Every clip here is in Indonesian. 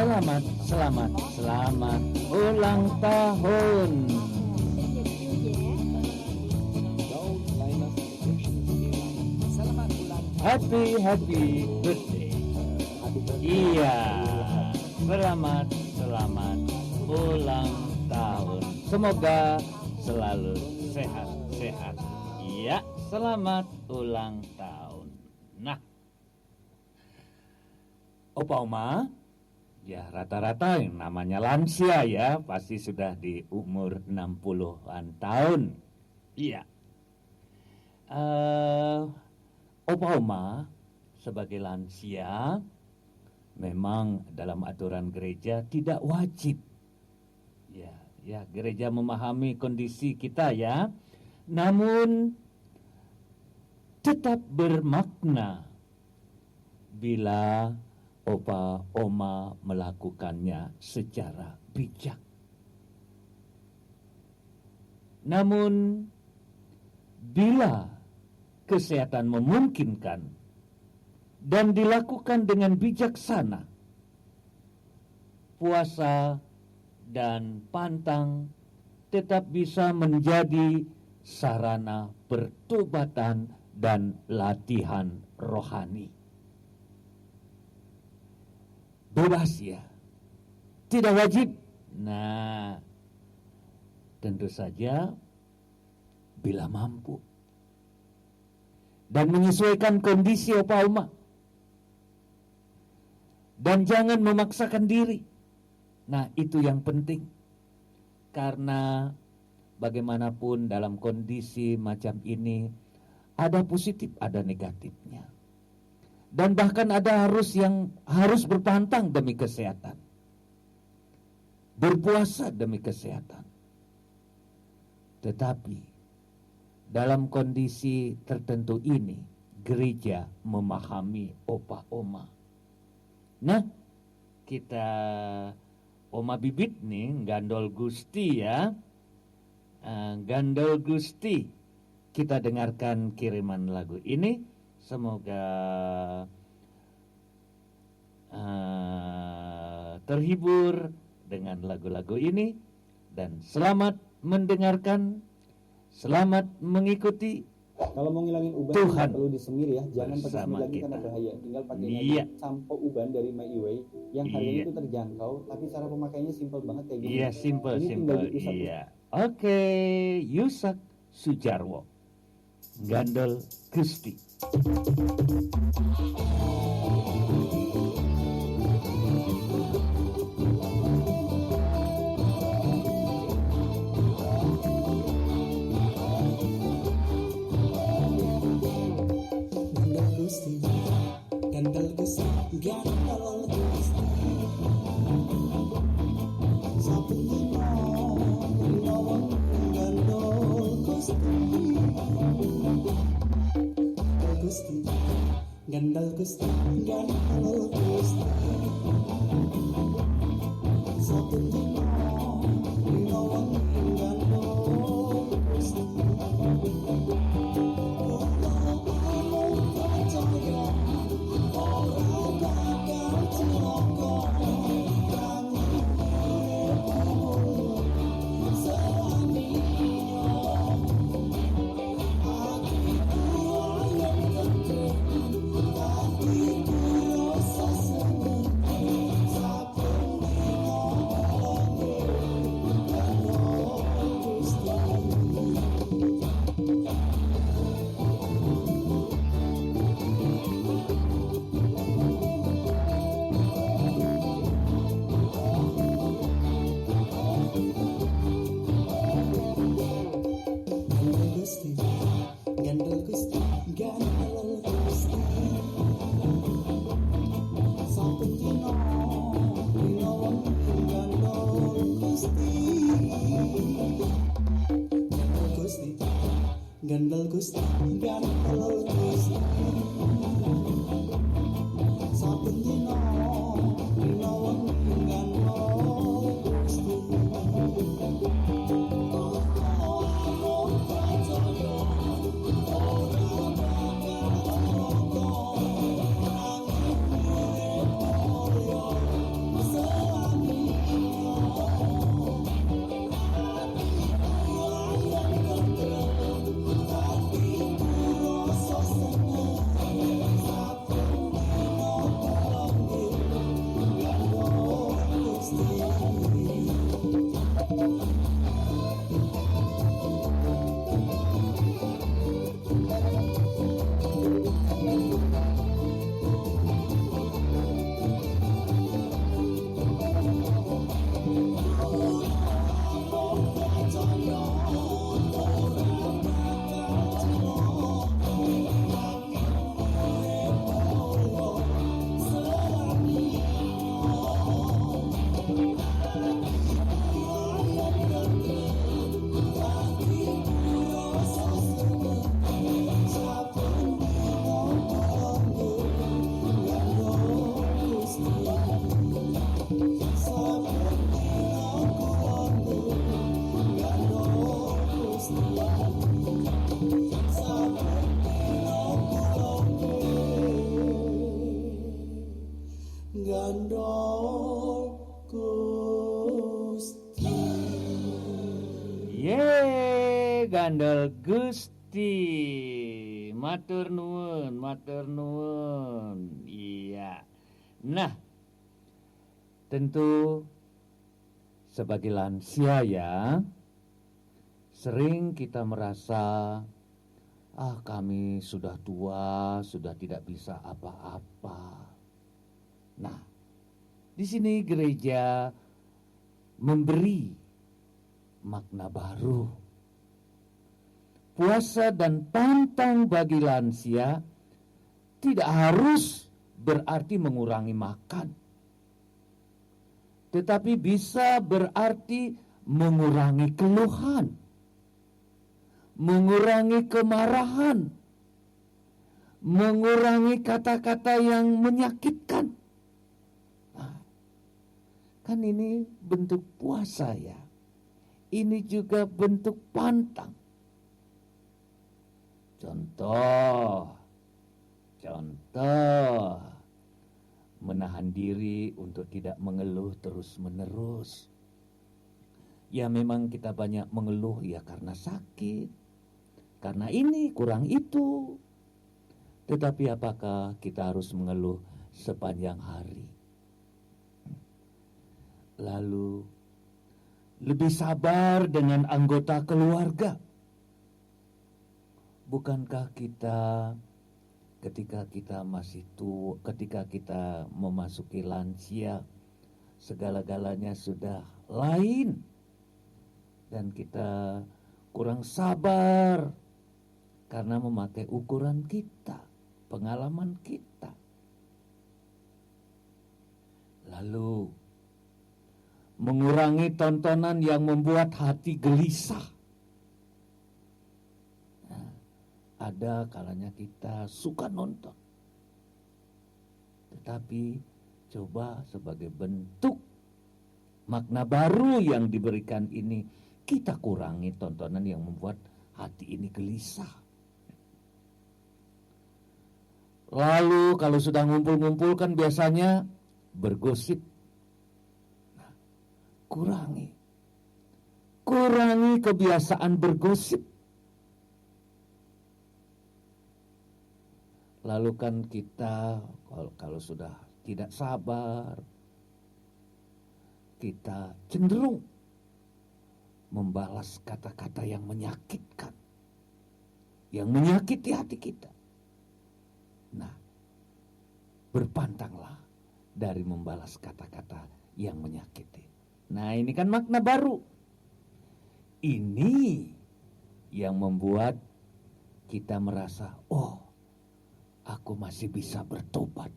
Selamat, selamat, selamat ulang tahun. Happy birthday. Iya, selamat ulang tahun. Semoga selalu sehat. Iya, selamat ulang tahun. Nah, Opa Oma, ya rata-rata yang namanya lansia ya, pasti sudah di umur 60-an tahun. Iya. Opa Oma sebagai lansia memang dalam aturan gereja tidak wajib. Ya, gereja memahami kondisi kita ya. Namun tetap bermakna bila Opa Oma melakukannya secara bijak. Namun bila kesehatan memungkinkan dan dilakukan dengan bijaksana, puasa dan pantang tetap bisa menjadi sarana pertobatan dan latihan rohani. Bebas ya, tidak wajib. Nah, tentu saja bila mampu dan menyesuaikan kondisi Opa Oma. Dan jangan memaksakan diri. Nah, itu yang penting. Karena bagaimanapun dalam kondisi macam ini ada positif, ada negatifnya. Dan bahkan ada yang harus berpantang demi kesehatan. Berpuasa demi kesehatan. Tetapi dalam kondisi tertentu ini, gereja memahami Opa Oma. Nah, kita Oma Bibit nih, Gandol Gusti ya. Gandol Gusti. Kita dengarkan kiriman lagu ini. Semoga terhibur dengan lagu-lagu ini. Dan selamat mendengarkan, selamat mengikuti. Kalau mau ngilangin uban Tuhan perlu disemir ya, jangan pakai semir lagi kita. karena bahaya. Tinggal pakai sampo uban dari My Iway yang harganya itu terjangkau, tapi cara pemakaiannya simpel banget kayak gini. Iya, simple. Iya. Oke, Yusak Sujarwo, Gandol Gusti. Gandol Gusti, Gandol Gusti. Saben dina lawan Gandol Gusti. Gandol Gusti, Gandol Gusti. Saben dina lawan Gandol Gusti. Gandol Gusti, Gandol Gusti. Saben dina lawan Gandol Gusti. Ora gandol Gusti. Matur nuwun, matur nuwun. Iya. Nah, tentu sebagai lansia ya, sering kita merasa kami sudah tua, sudah tidak bisa apa-apa. Nah, di sini gereja memberi makna baru. Puasa dan pantang bagi lansia tidak harus berarti mengurangi makan, tetapi bisa berarti mengurangi keluhan, mengurangi kemarahan, mengurangi kata-kata yang menyakitkan. Nah, kan ini bentuk puasa ya. Ini juga bentuk pantang. Contoh, menahan diri untuk tidak mengeluh terus-menerus. Ya memang kita banyak mengeluh ya karena sakit, karena ini kurang itu. Tetapi apakah kita harus mengeluh sepanjang hari? Lalu lebih sabar dengan anggota keluarga. Bukankah kita ketika kita masih tua, ketika kita memasuki lansia, segala-galanya sudah lain dan kita kurang sabar karena memakai ukuran kita, pengalaman kita. Lalu mengurangi tontonan yang membuat hati gelisah. Ada kalanya kita suka nonton, tetapi coba sebagai bentuk makna baru yang diberikan ini, kita kurangi tontonan yang membuat hati ini gelisah. Lalu kalau sudah ngumpul-ngumpul kan biasanya bergosip. Nah, kurangi kebiasaan bergosip. Lalu kan kita kalau sudah tidak sabar, kita cenderung membalas kata-kata yang menyakitkan, yang menyakiti hati kita. Nah, berpantanglah dari membalas kata-kata yang menyakiti. Nah, ini kan makna baru. Ini yang membuat kita merasa, aku masih bisa bertobat.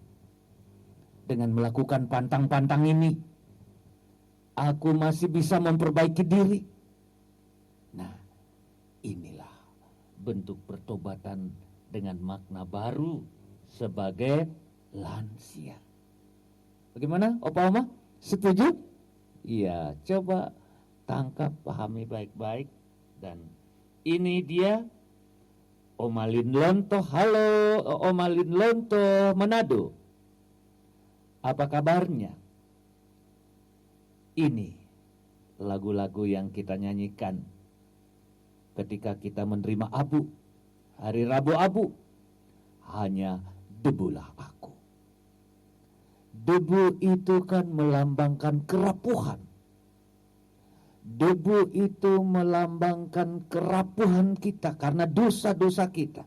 Dengan melakukan pantang-pantang ini, aku masih bisa memperbaiki diri. Nah, inilah bentuk pertobatan dengan makna baru sebagai lansia. Bagaimana, Opa Oma? Setuju? Iya, coba tangkap, pahami baik-baik. Dan ini dia Oma Lin Lonto. Halo Oma Lin Lonto, Manado. Apa kabarnya? Ini lagu-lagu yang kita nyanyikan ketika kita menerima abu. Hari Rabu abu. Hanya debulah aku. Debu itu kan melambangkan kerapuhan. Debu itu melambangkan kerapuhan kita karena dosa-dosa kita.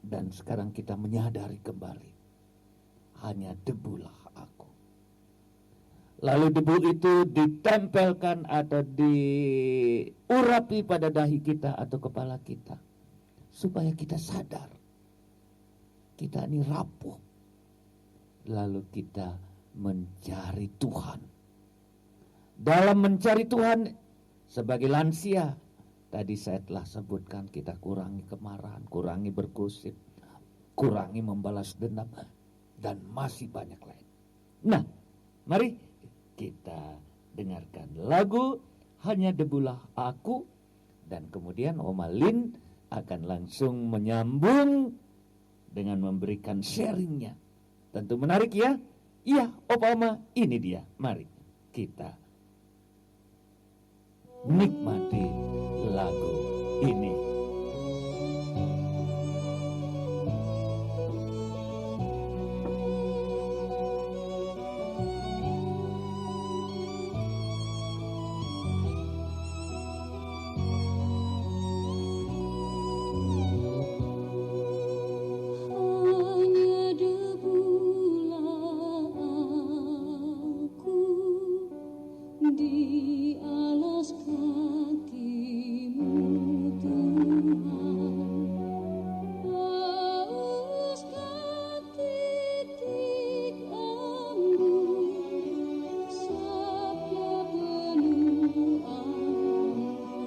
Dan sekarang kita menyadari kembali, hanya debulah aku. Lalu debu itu ditempelkan atau diurapi pada dahi kita atau kepala kita, supaya kita sadar, kita ini rapuh. Lalu kita mencari Tuhan. Dalam mencari Tuhan sebagai lansia, tadi saya telah sebutkan, kita kurangi kemarahan, kurangi bergosip, kurangi membalas dendam, dan masih banyak lain. Nah, mari kita dengarkan lagu Hanya Debulah Aku, dan kemudian Oma Lin akan langsung menyambung dengan memberikan sharingnya. Tentu menarik ya? Iya, Opa Oma, ini dia. Mari kita nikmati lagu ini. Hanya debulah aku di alas kakimu Tuhan. Hauskan titik embun sabda penuh ampun.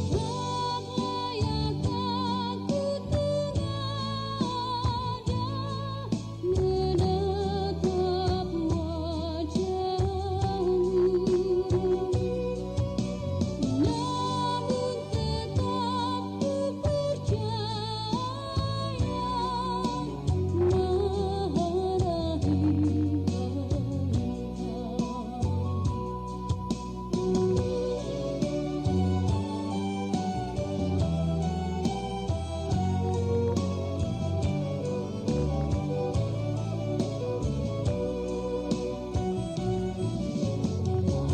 Apa yang takut mengada menatap wajahmu, namun tetap ku percaya Maha Rahim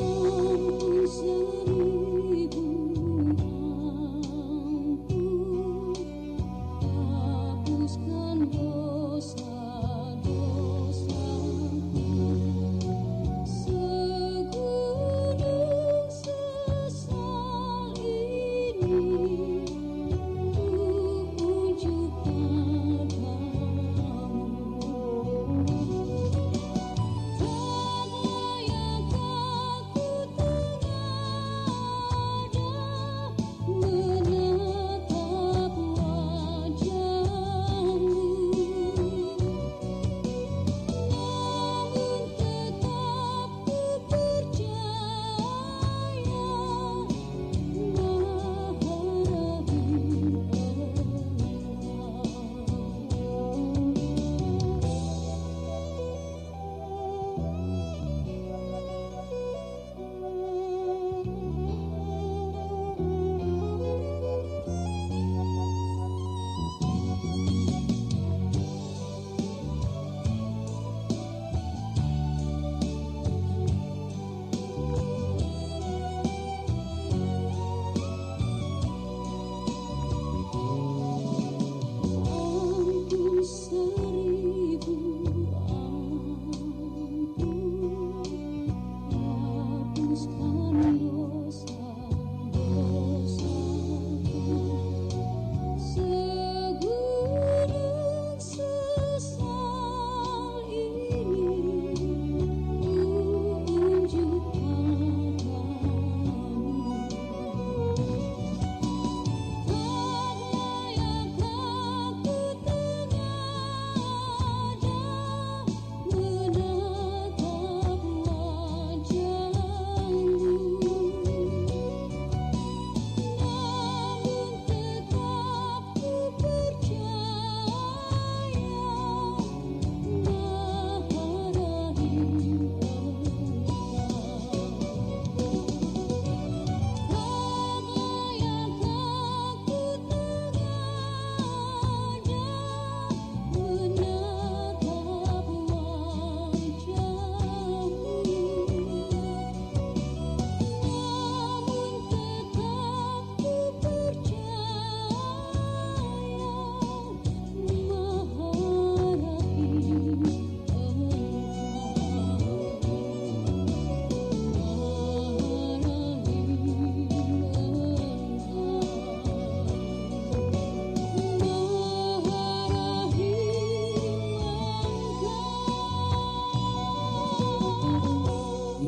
Ampun seribu ampun, hapuskan dosa-dosaku. Segunung sesal ini ku unjuk padamu. Tak layak aku mengada menatap wajahmu, namun tetap ku percaya Maha Rahim Ampun seribu ampun, hapuskan dosa-dosaku. Segunung sesal ini ku unjuk padamu. Tak layak aku mengada menatap wajahmu, namun tetap ku percaya Maha Rahim Tak layak aku mengada menatap wajahmu, namun tetap ku percaya Maha Rahim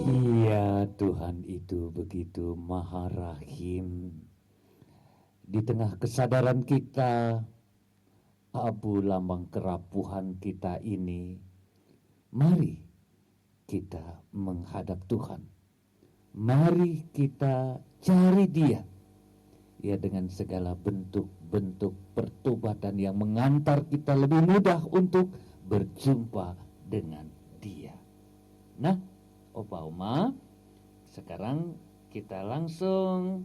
Iya, Tuhan itu begitu Maha Rahim. Di tengah kesadaran kita, abu lambang kerapuhan kita ini, mari kita menghadap Tuhan. Mari kita cari Dia. Ya, dengan segala bentuk-bentuk pertobatan yang mengantar kita lebih mudah untuk berjumpa dengan Dia. Nah, Opa Oma, sekarang kita langsung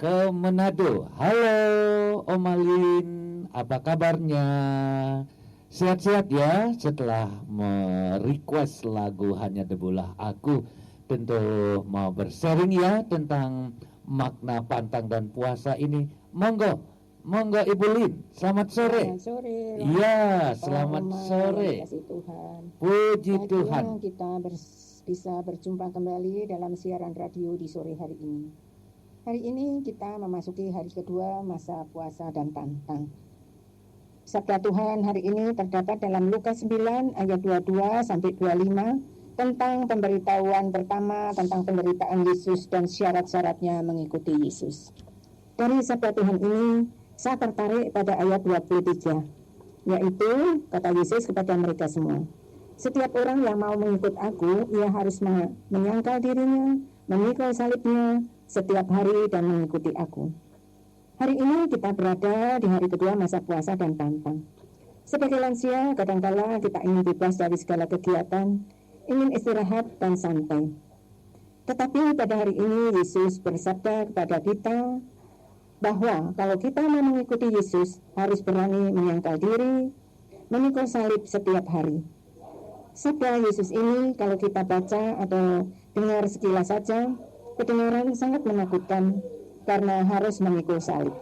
ke Manado. Halo Om Alin, apa kabarnya? Sehat-sehat ya setelah merequest lagu Hanya Debulah Aku. Tentu mau bersharing ya tentang makna pantang dan puasa ini. Monggo Ibu Lin, selamat sore. Selamat sore. Iya, selamat sore. Kasih Tuhan. Puji Bahagia Tuhan. kita bisa berjumpa kembali dalam siaran radio di sore hari ini. Hari ini kita memasuki hari kedua masa puasa dan pantang. Sabda Tuhan hari ini terdapat dalam Lukas 9 ayat 22 sampai 25 tentang pemberitahuan pertama tentang penderitaan Yesus dan syarat-syaratnya mengikuti Yesus. Dari sabda Tuhan ini saya tertarik pada ayat 23, yaitu kata Yesus kepada mereka semua, setiap orang yang mau mengikut aku, ia harus menyangkal dirinya, memikul salibnya setiap hari dan mengikuti aku. Hari ini kita berada di hari kedua masa puasa dan pantang. Sebagai lansia, kadangkala kita ingin bebas dari segala kegiatan, ingin istirahat dan santai. Tetapi pada hari ini Yesus bersabda kepada kita bahwa kalau kita mau mengikuti Yesus, harus berani menyangkal diri, memikul salib setiap hari. Sabda Yesus ini kalau kita baca atau dengar sekilas saja, kedengaran sangat menakutkan karena harus memikul salib.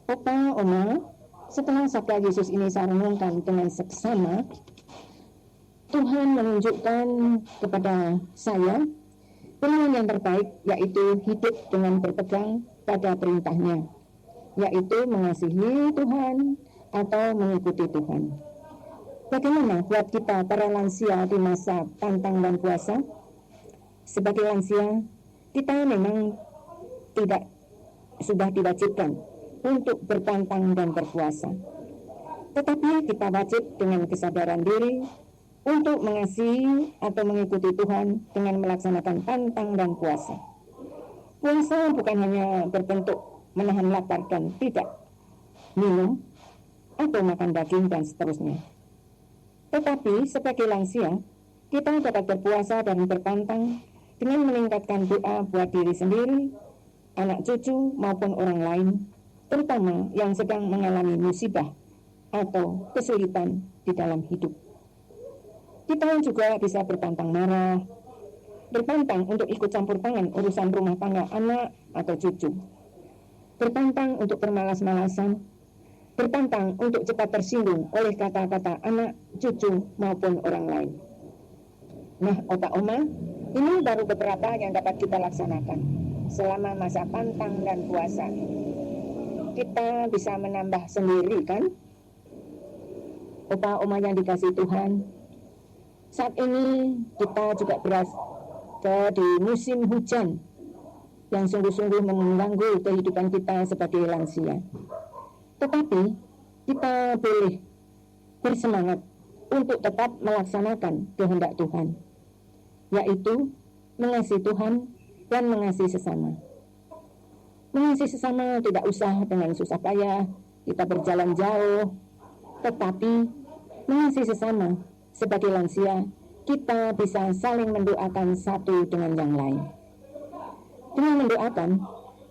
Opa, Oma, setelah sabda Yesus ini saya renungkan dengan seksama, Tuhan menunjukkan kepada saya pilihan yang terbaik, yaitu hidup dengan berpegang pada perintahnya, yaitu mengasihi Tuhan atau mengikuti Tuhan. Bagaimana buat kita para lansia di masa pantang dan puasa? Sebagai lansia, kita memang sudah diwajibkan untuk berpantang dan berpuasa. Tetapi kita wajib dengan kesadaran diri untuk mengasihi atau mengikuti Tuhan dengan melaksanakan pantang dan puasa. Puasa bukan hanya berbentuk menahan lapar dan tidak minum atau makan daging dan seterusnya. Tetapi sebagai lansia, kita dapat berpuasa dan berpantang dengan meningkatkan doa buat diri sendiri, anak cucu maupun orang lain, terutama yang sedang mengalami musibah atau kesulitan di dalam hidup. Kita juga bisa berpantang marah, berpantang untuk ikut campur tangan urusan rumah tangga anak atau cucu, berpantang untuk bermalas-malasan, berpantang untuk cepat tersinggung oleh kata-kata anak, cucu maupun orang lain. Nah, Opa Oma, ini baru beberapa yang dapat kita laksanakan selama masa pantang dan puasa. Kita bisa menambah sendiri kan? Opa Oma yang dikasihi Tuhan, saat ini kita juga berada di musim hujan yang sungguh-sungguh mengganggu kehidupan kita sebagai lansia. Tetapi kita boleh bersemangat untuk tetap melaksanakan kehendak Tuhan, yaitu mengasihi Tuhan dan mengasihi sesama. Mengasihi sesama tidak usah dengan susah payah kita berjalan jauh, tetapi mengasihi sesama sebagai lansia, kita bisa saling mendoakan satu dengan yang lain. Dengan mendoakan,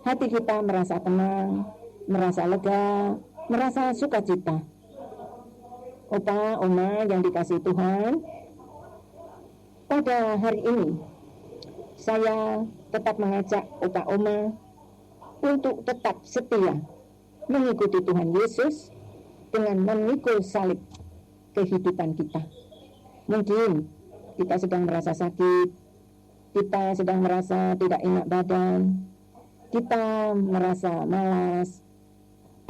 hati kita merasa tenang, merasa lega, merasa sukacita. Opa, Oma yang dikasihi Tuhan, pada hari ini saya tetap mengajak Opa, Oma untuk tetap setia mengikuti Tuhan Yesus dengan memikul salib kehidupan kita. Mungkin kita sedang merasa sakit, kita sedang merasa tidak enak badan, kita merasa malas,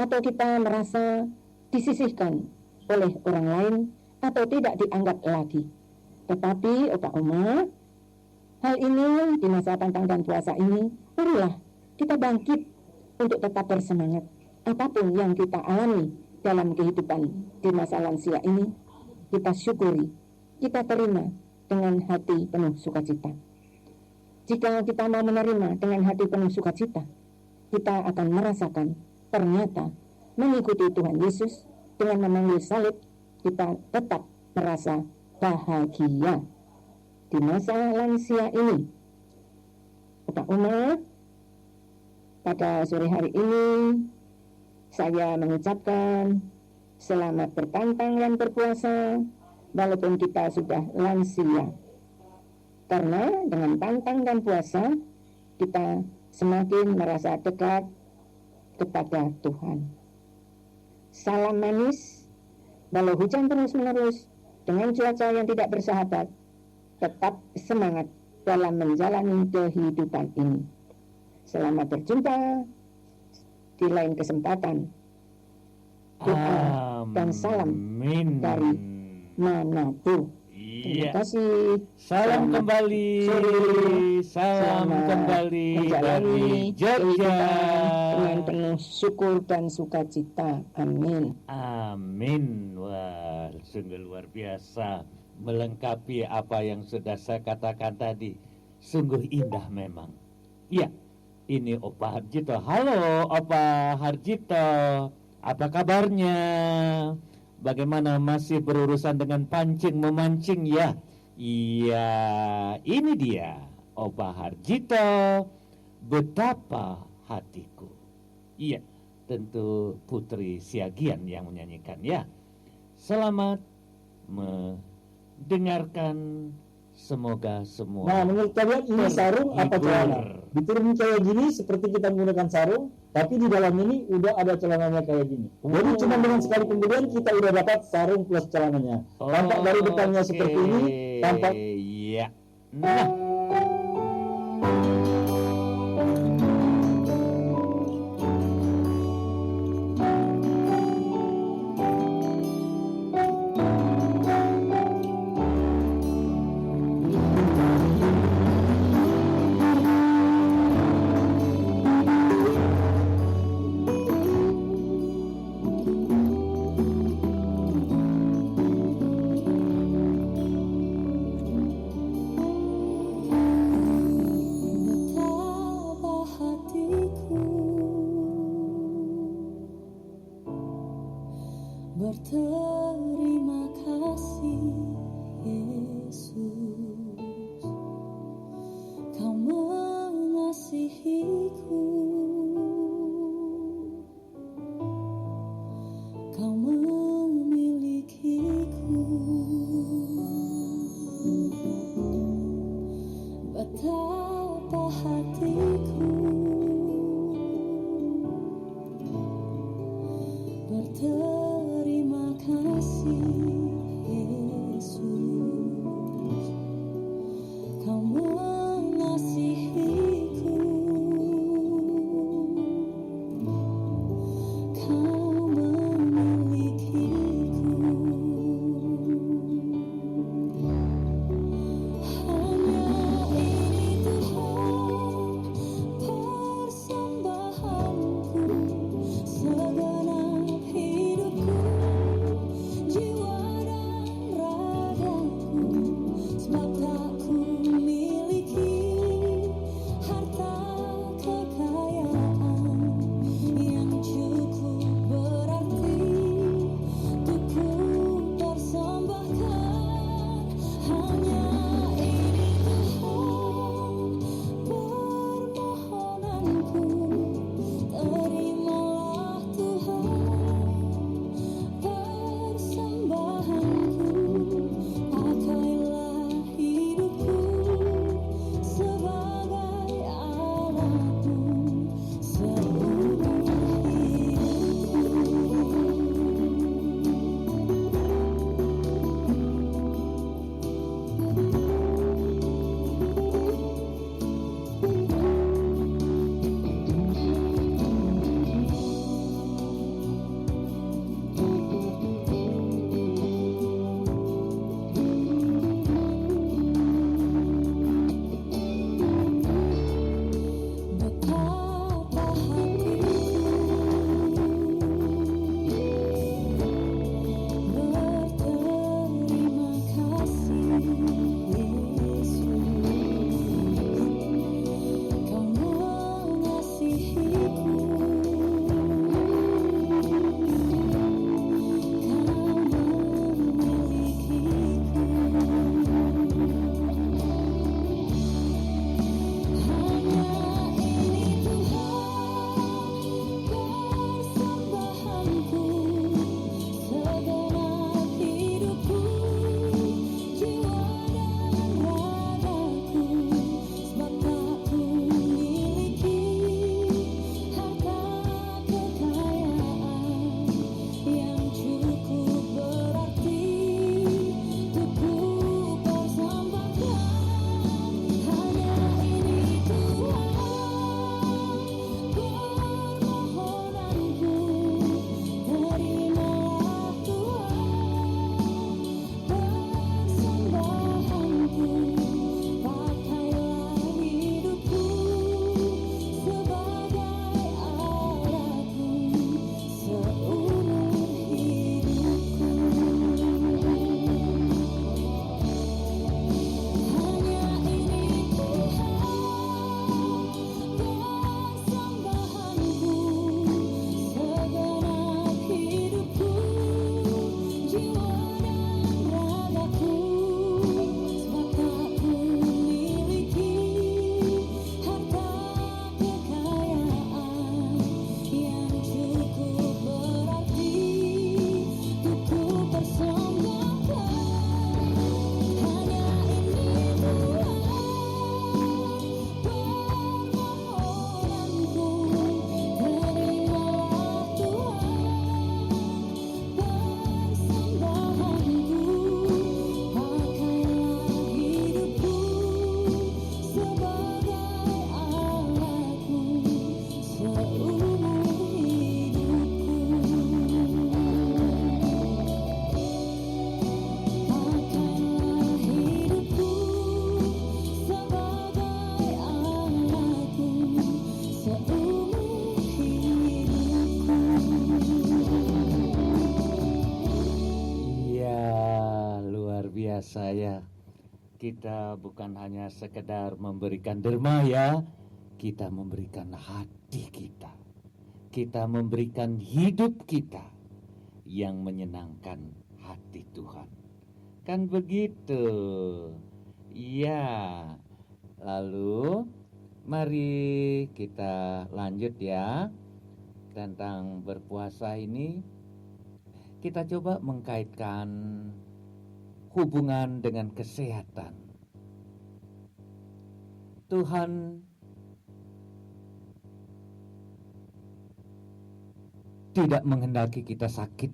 atau kita merasa disisihkan oleh orang lain atau tidak dianggap lagi. Tetapi Opa Oma, hal ini di masa pantang dan puasa ini, marilah kita bangkit untuk tetap bersemangat. Apapun yang kita alami dalam kehidupan di masa lansia ini, kita syukuri, kita terima dengan hati penuh sukacita. Jika kita mau menerima dengan hati penuh sukacita, kita akan merasakan ternyata mengikuti Tuhan Yesus dengan memanggil salib, kita tetap merasa bahagia di masa lansia ini. Bapak Umar, pada sore hari ini saya mengucapkan selamat berpantang dan berpuasa walaupun kita sudah lansia. Karena dengan pantang dan puasa kita semakin merasa dekat kepada Tuhan. Salam manis, walau hujan terus-menerus dengan cuaca yang tidak bersahabat, tetap semangat dalam menjalani kehidupan ini. Selamat berjumpa di lain kesempatan. Doa dan salam dari Manado. Terima Iya. kasih. Salam Selamat kembali. sore. Salam Selamat kembali menjalani dari Jogja. kehidupan dengan penuh syukur dan sukacita. Amin. Amin. Wah, sungguh luar biasa. Melengkapi apa yang sudah saya katakan tadi. Sungguh indah memang. Iya, ini Opa Harjito. Halo Opa Harjito. Apa kabarnya? Bagaimana masih berurusan dengan pancing memancing ya? Iya, ini dia Opa Harjito, Betapa Hatiku. Iya, tentu Putri Siagian yang menyanyikan ya. Selamat mendengarkan, semoga semua. Nah, menurut kalian ini sarung apa celana? Diturunin kayak gini seperti kita menggunakan sarung, tapi di dalam ini udah ada celananya kayak gini. Jadi cuma dengan sekali pembelian kita udah dapat sarung plus celananya. Tampak dari depannya seperti ini, tampak Iya. Nah, Betapa hatiku berterima kasih Yesus, Kau mengasihiku, Kau memilikiku. Betapa hatiku berterima kasih Yesus, Kau mengasihiku, Kau memilikiku. Hanya ini Tuhan saya, kita bukan hanya sekedar memberikan derma ya, kita memberikan hati kita. Kita memberikan hidup kita yang menyenangkan hati Tuhan. Kan begitu. Iya. Lalu mari kita lanjut ya. Tentang berpuasa ini kita coba mengkaitkan hubungan dengan kesehatan. Tuhan tidak menghendaki kita sakit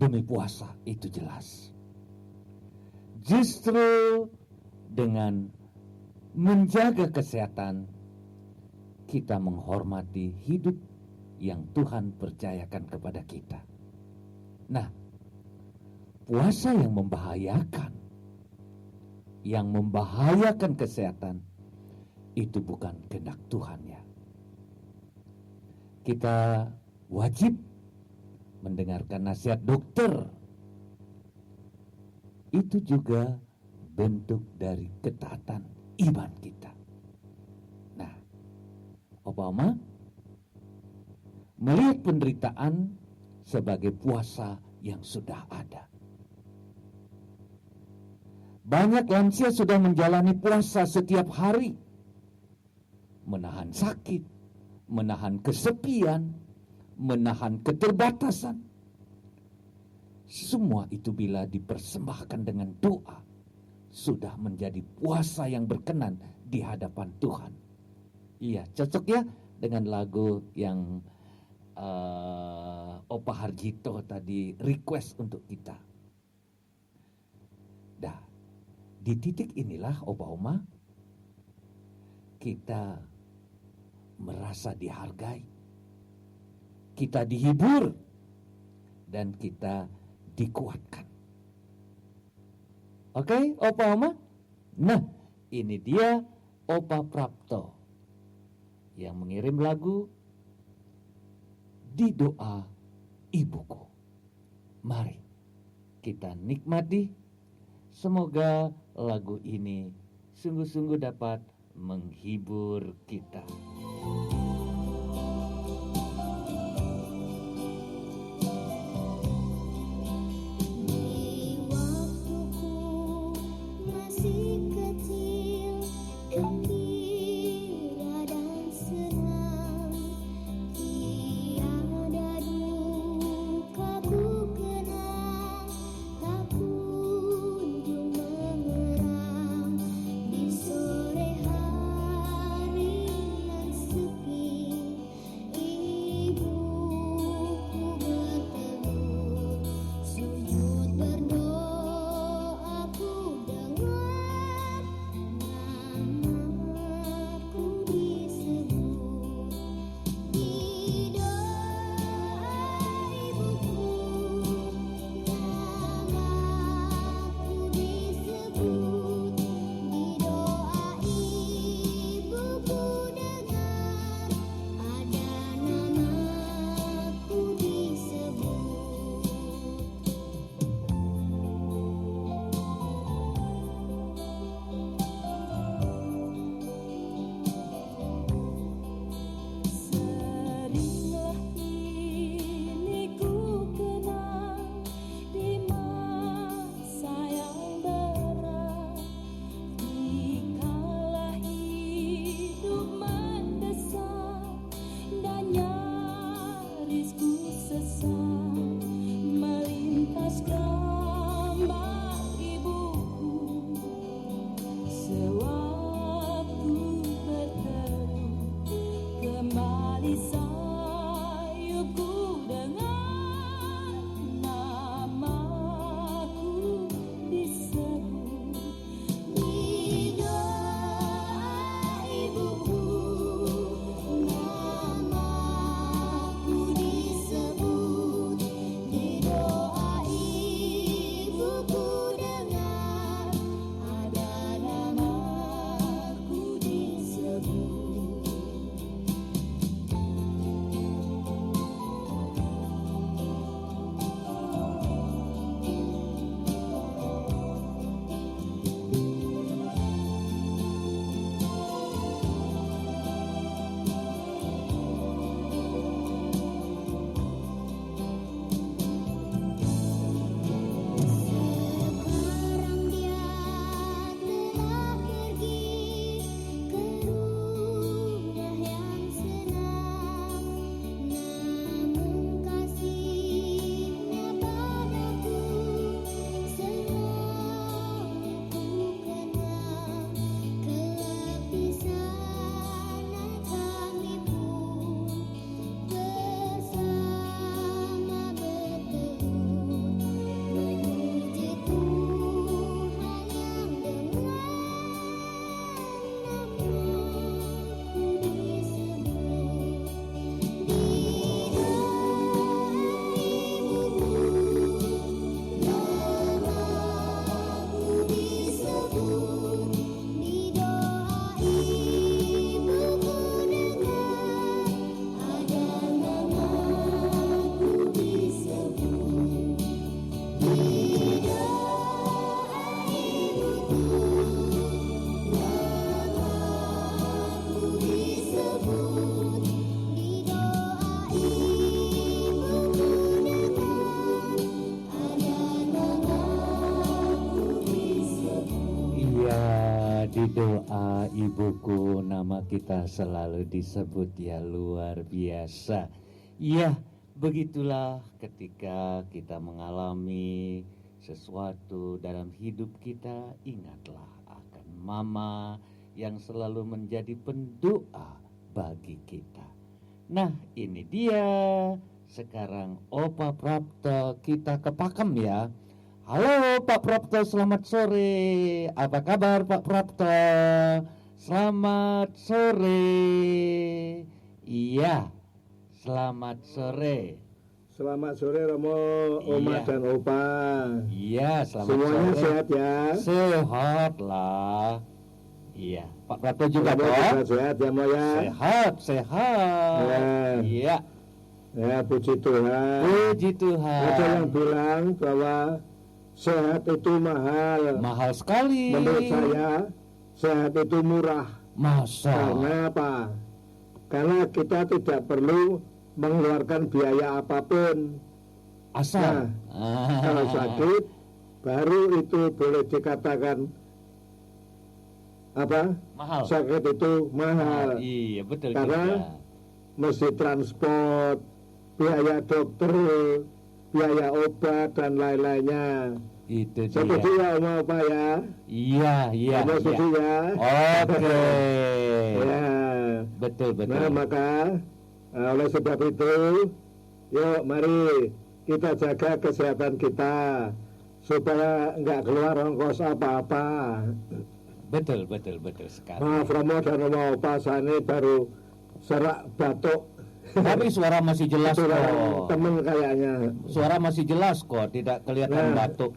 demi puasa, itu jelas. Justru dengan menjaga kesehatan, kita menghormati hidup yang Tuhan percayakan kepada kita. Nah, puasa yang membahayakan kesehatan, itu bukan kehendak Tuhan ya. Kita wajib mendengarkan nasihat dokter. Itu juga bentuk dari ketaatan iman kita. Nah, Obama melihat penderitaan sebagai puasa yang sudah ada. Banyak lansia sudah menjalani puasa setiap hari, menahan sakit, menahan kesepian, menahan keterbatasan. Semua itu bila dipersembahkan dengan doa, sudah menjadi puasa yang berkenan di hadapan Tuhan. Iya, cocok ya dengan lagu yang Opa Harjito tadi request untuk kita. Dah, di titik inilah Opa Oma, kita merasa dihargai, kita dihibur, dan kita dikuatkan. Oke, Opa Oma? Nah, ini dia Opa Prapto yang mengirim lagu Di Doa Ibuku. Mari kita nikmati. Semoga lagu ini sungguh-sungguh dapat menghibur kita. Sore hari Di doa ibuku nama kita selalu disebut ya, luar biasa. Ya, begitulah ketika kita mengalami sesuatu dalam hidup kita, ingatlah akan Mama yang selalu menjadi pendoa bagi kita. Nah, ini dia. Sekarang Opa Prapto kita ke Pakem ya. Halo Pak Prapto, selamat sore. Apa kabar Pak Prapto? Selamat sore. Iya, selamat sore. Selamat sore Romo, Oma Iya. dan Opa. Iya, selamat Semuanya sore. sehat ya. Sehat lah. Iya, Pak Prapto juga Romo toh? juga sehat ya Mo ya. Sehat, sehat. Ya. Iya, Ya puji Tuhan. puji Tuhan. Ada yang bilang bahwa sehat itu mahal. Mahal sekali. Menurut saya sehat itu murah. Masa? Karena apa? Karena kita tidak perlu mengeluarkan biaya apapun. Asal. Kalau sakit baru itu boleh dikatakan apa? Mahal. Sakit itu mahal. Iya, betul Karena juga. mesti transport, biaya dokter, biaya obat dan lain-lainnya. Itu Setuju dia. ya Oma Opa ya? Iya, iya. Oma setuju Iya. ya? Oke. Ya. Betul, betul. Nah maka oleh sebab itu, yuk mari kita jaga kesehatan kita supaya nggak keluar ongkos apa-apa. Betul, betul, betul sekali. Maaf Romo dan Oma Opa, saya ini baru serak batuk. Tapi suara masih jelas Itu kok. temen kayaknya. Suara masih jelas kok, tidak kelihatan Nah. batuk.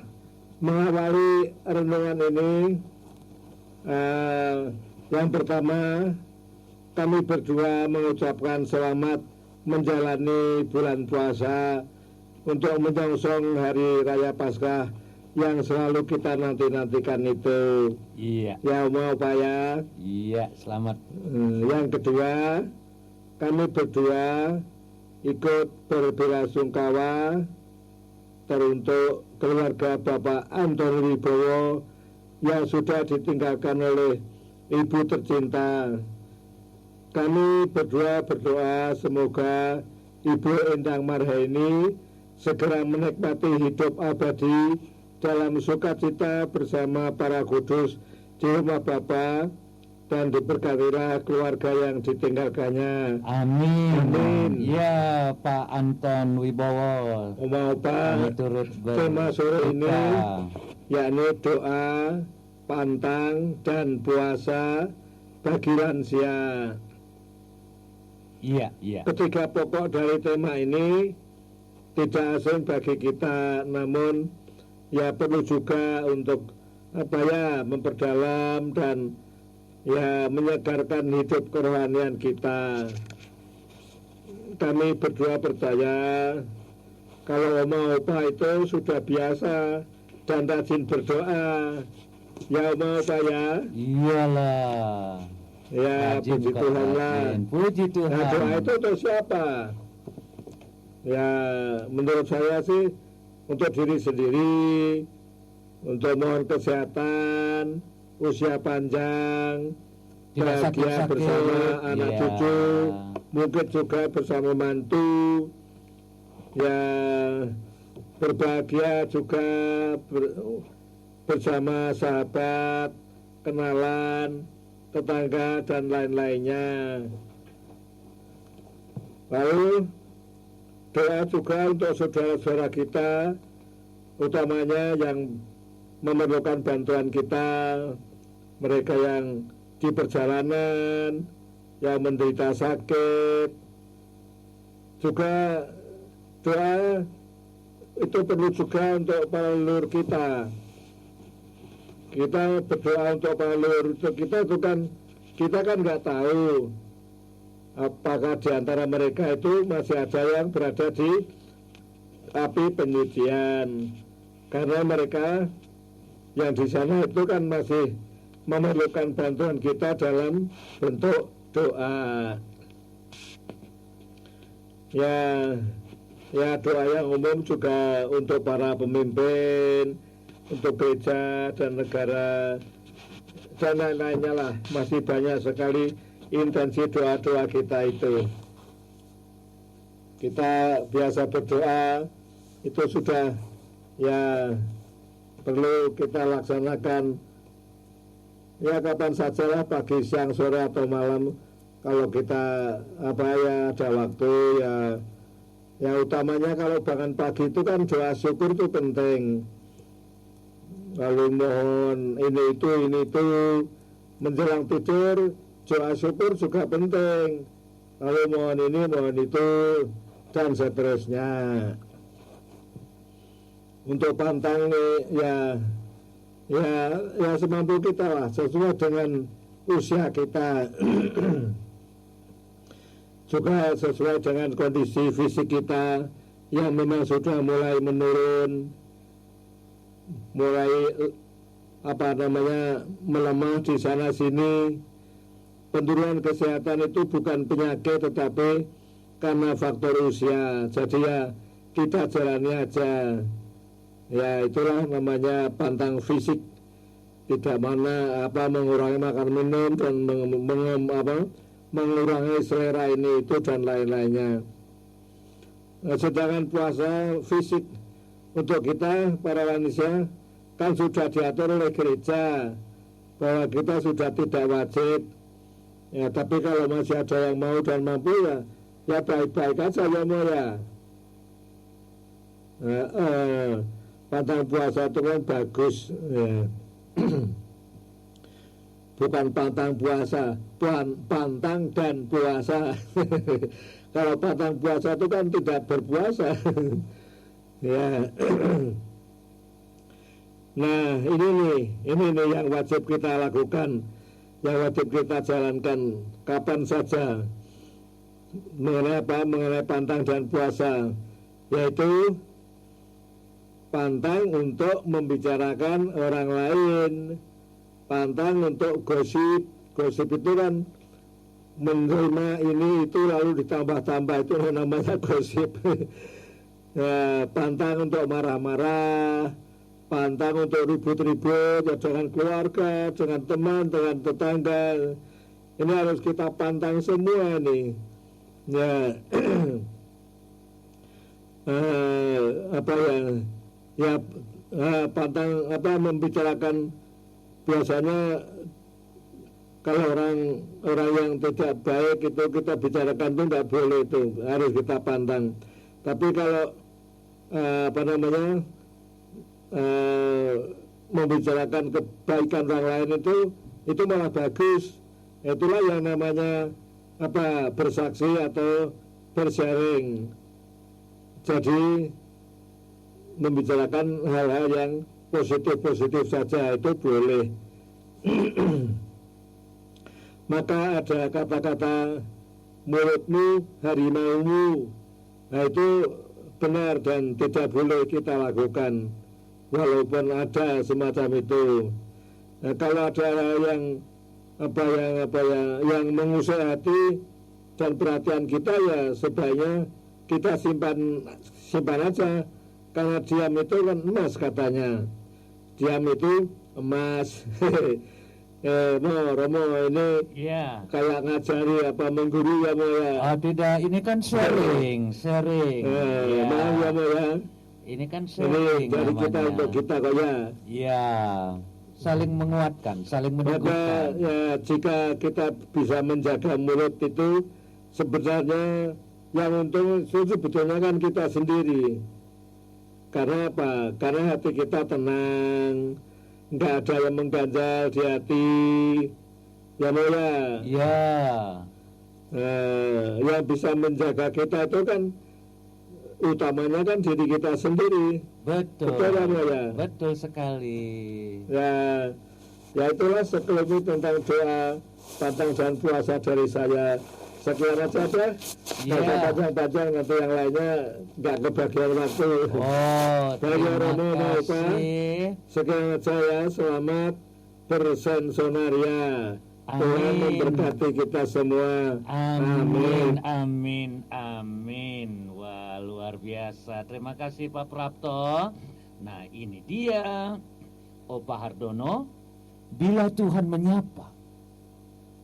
Mengawali renungan ini, yang pertama kami berdua mengucapkan selamat menjalani bulan puasa untuk menyongsong hari raya Paskah yang selalu kita nanti-nantikan itu. Iya, Ya mau Pak ya. iya, selamat. Yang kedua, kami berdua ikut berbelasungkawa teruntuk keluarga Bapak Anton Wibowo yang sudah ditinggalkan oleh ibu tercinta. Kami berdua berdoa semoga Ibu Endang Marhaini segera menikmati hidup abadi dalam sukacita bersama para kudus di rumah Bapa dan diberkatilah keluarga yang ditinggalkannya. Amin. Amin. Ya, Pak Anton Wibowo. Oma Opa, Kami turut tema sore ini berduka. yakni doa, pantang, dan puasa bagi lansia. Iya, iya. Ketiga pokok dari tema ini tidak asing bagi kita, namun ya perlu juga untuk memperdalam dan ya menyegarkan hidup kerohanian kita. Kami berdua percaya kalau Oma Opa itu sudah biasa dan rajin berdoa. Ya Oma Opa ya. Iyalah. Ya Rajin puji bukan Tuhan lah. rajin. Puji Tuhan. Nah, doa itu untuk siapa? Ya menurut saya sih untuk diri sendiri, untuk mohon kesehatan, usia panjang, Tidak bahagia sakit-sakit. bersama anak Iya. cucu, mungkin juga bersama mantu, ya berbahagia juga bersama sahabat, kenalan, tetangga dan lain-lainnya. Lalu doa juga untuk saudara-saudara kita, utamanya yang memerlukan bantuan kita, mereka yang di perjalanan, yang menderita sakit. Juga doa itu perlu juga untuk para leluhur kita. Kita berdoa untuk para leluhur kita itu kan, kita kan nggak tahu apakah di antara mereka itu masih ada yang berada di api penyucian, karena mereka yang di sana itu kan masih memerlukan bantuan kita dalam bentuk doa. Ya doa yang umum juga untuk para pemimpin, untuk gereja dan negara dan lain-lainnya lah. Masih banyak sekali intensi doa-doa kita itu. Kita biasa berdoa, itu sudah ya perlu kita laksanakan ya kapan sajalah, pagi, siang, sore atau malam. Kalau kita ada waktu ya utamanya kalau bangun pagi itu kan doa syukur itu penting. Lalu mohon ini itu menjelang tidur doa syukur juga penting. Lalu mohon ini mohon itu dan seterusnya. Untuk pantang ya semampu kita lah, sesuai dengan usia kita. Juga sesuai dengan kondisi fisik kita yang memang sudah mulai menurun, mulai melemah di sana sini. Penurunan kesehatan itu bukan penyakit tetapi karena faktor usia. Jadi ya kita jalani aja. Ya itulah namanya pantang fisik. Tidak mengurangi makan minum dan mengurangi selera ini itu dan lain-lainnya. Sedangkan puasa fisik untuk kita para manusia kan sudah diatur oleh gereja bahwa kita sudah tidak wajib. Ya, tapi kalau masih ada yang mau dan mampu ya baik-baik aja ya mau ya. Pantang puasa itu kan bagus ya. Bukan pantang puasa, pantang dan puasa. Kalau pantang puasa itu kan tidak berpuasa. Ya. Nah ini nih yang wajib kita lakukan, yang wajib kita jalankan kapan saja. Mengenai pantang dan puasa, yaitu pantang untuk membicarakan orang lain, pantang untuk gosip. Gosip itu kan menerima ini itu lalu ditambah-tambah, itu namanya gosip. Ya, pantang untuk marah-marah, pantang untuk ribut-ribut ya, dengan keluarga, dengan teman, dengan tetangga. Ini harus kita pantang semua nih. Ya, pantang membicarakan. Biasanya kalau orang yang tidak baik itu kita bicarakan itu tidak boleh, itu harus kita pantang. Tapi kalau membicarakan kebaikan orang lain itu malah bagus. Itulah yang namanya bersaksi atau bersharing. Jadi membicarakan hal-hal yang positif saja itu boleh. Maka ada kata-kata mulutmu harimaumu. Nah itu benar dan tidak boleh kita lakukan walaupun ada semacam itu. Nah, kalau ada yang yang mengusik hati dan perhatian kita, ya sebaiknya kita simpan aja, karena diam itu kan emas katanya. Diam itu emas. Romo ini kayak ngajari mengguru ya Mo ya. Oh tidak, ini kan sharing. Maaf ya Mo ya. Ini kan sharing. Ini dari kita untuk kita kok ya. Ya, saling menguatkan, saling meneguhkan. Maka ya jika kita bisa menjaga mulut itu, sebenarnya yang untung sebetulnya kan kita sendiri. Karena apa? Karena hati kita tenang, nggak ada yang mengganjal di hati, ya Mo ya. Ya. Yang bisa menjaga kita itu kan utamanya kan diri kita sendiri. Betul. Betul ya Mo ya. Betul sekali. Ya itulah sekelumit tentang doa pantang dan puasa dari saya. Sekian aja deh. Kalau panjang-panjang nanti yang lainnya nggak kebagian waktu. Terima kasih. Sekian aja ya. Selamat bersensonaria. Tuhan memberkati kita semua. Amin. Wah, luar biasa. Terima kasih Pak Prapto. Nah, ini dia Opa Hardono Bila Tuhan menyapa.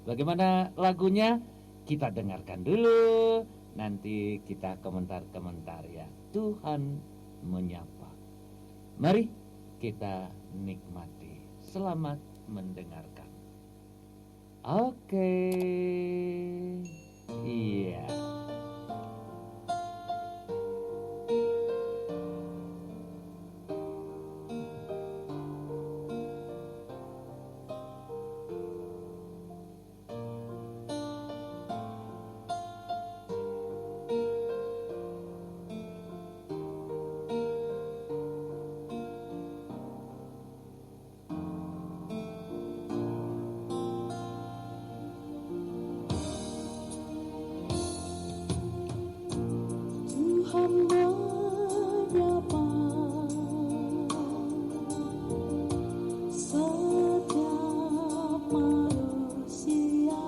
Bagaimana lagunya? Kita dengarkan dulu. Nanti kita komentar-komentar ya. Tuhan menyapa. Mari kita nikmati. Selamat mendengarkan. Oke. Iya. Tuhan menyapa setiap manusia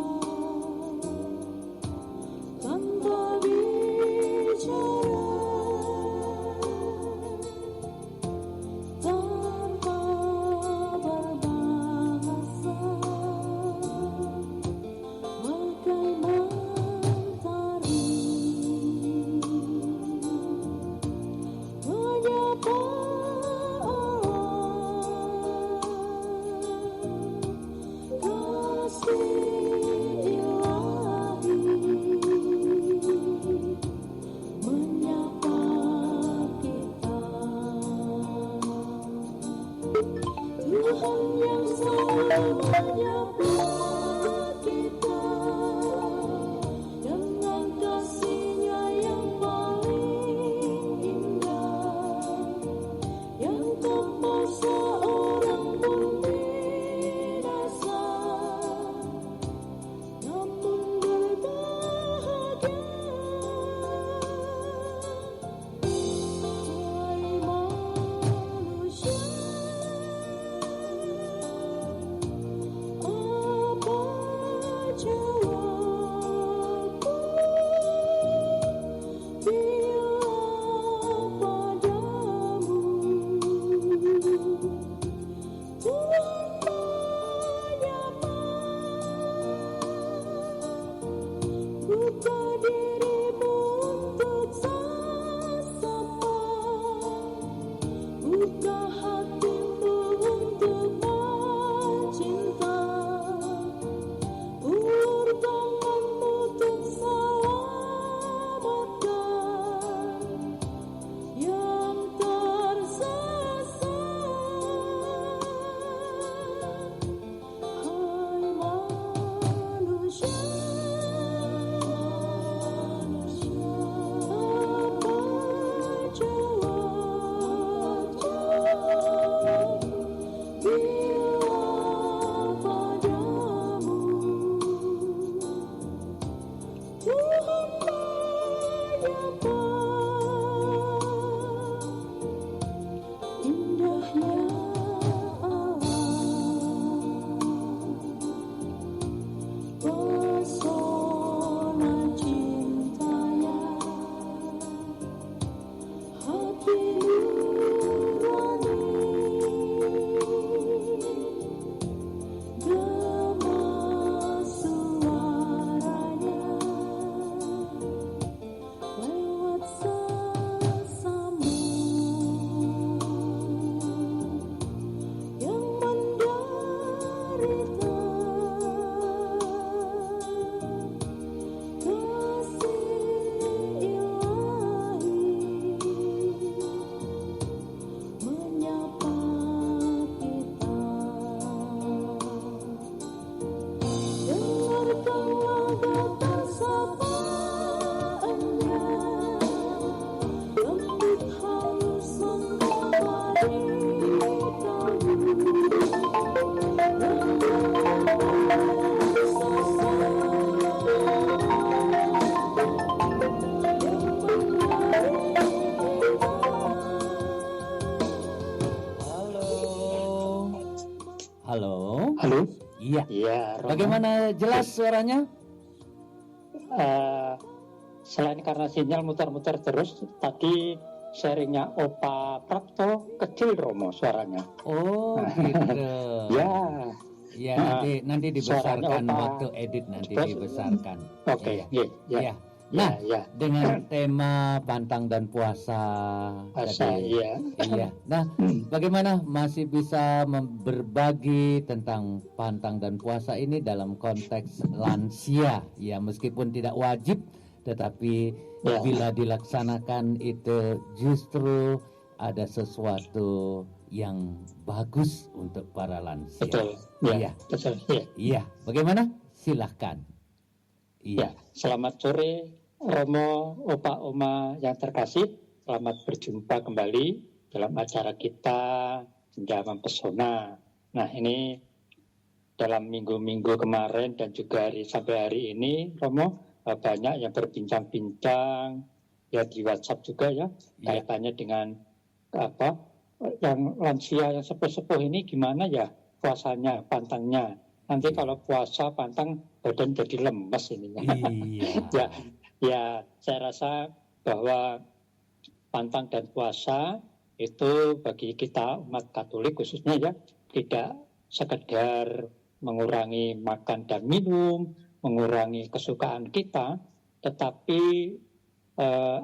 tanpa bicara, tanpa berbahasa, bagai mentari menyapa kasih ilahi, menyapa kita. Tuhan yang selalu menyapa kita dengan kasih-Nya yang paling indah, yang tanpa seorang pun binasa, namun berbahagia. Hai manusia, apa jawabku bila padamu Tuhan menyapa? Buka dirimu untuk sesama, buka hatimu untuk mencinta, ulur tanganmu untuk selamatkan yang tersesat. Hai manusia, apa jawabku bila padamu Tuhan menyapa? Indahnya pesona cintanya, hati nurani, gema suaranya lewat sesama yang menderita. Kasih ilahi menyapa kita. Dengarkanlah kata sapaannya, lembut halus mengabari kamu, Halo. Halo. Iya. Iya. Romo. Bagaimana jelas suaranya? Selain karena sinyal muter-muter terus, tadi sharingnya Opa Prapto kecil Romo suaranya. Oh, gitu. Ya. Ya, Nah, nanti dibesarkan suaranya opa. waktu edit nanti Terus? dibesarkan. Oke, Iya. iya, iya. Iya. Nah, ya. dengan tema pantang dan puasa Puasa, tadi. iya. Iya. Nah, bagaimana masih bisa berbagi tentang pantang dan puasa ini dalam konteks lansia? Ya, meskipun tidak wajib, tetapi Ya. bila dilaksanakan itu justru ada sesuatu yang bagus untuk para lansia. Betul, Iya. betul, iya. Iya. Bagaimana? Silahkan. Ya, selamat sore Romo, Opa, Oma yang terkasih. Selamat berjumpa kembali dalam acara kita Senja Mempesona. Nah, ini dalam minggu-minggu kemarin dan juga sampai hari ini, Romo, banyak yang berbincang-bincang ya di WhatsApp juga ya, kaitannya dengan apa yang lansia yang sepuh-sepuh ini gimana ya puasanya, pantangnya. Nanti kalau puasa pantang badan jadi lemes ini. Iya. ya saya rasa bahwa pantang dan puasa itu bagi kita umat Katolik khususnya ya tidak sekedar mengurangi makan dan minum, mengurangi kesukaan kita, tetapi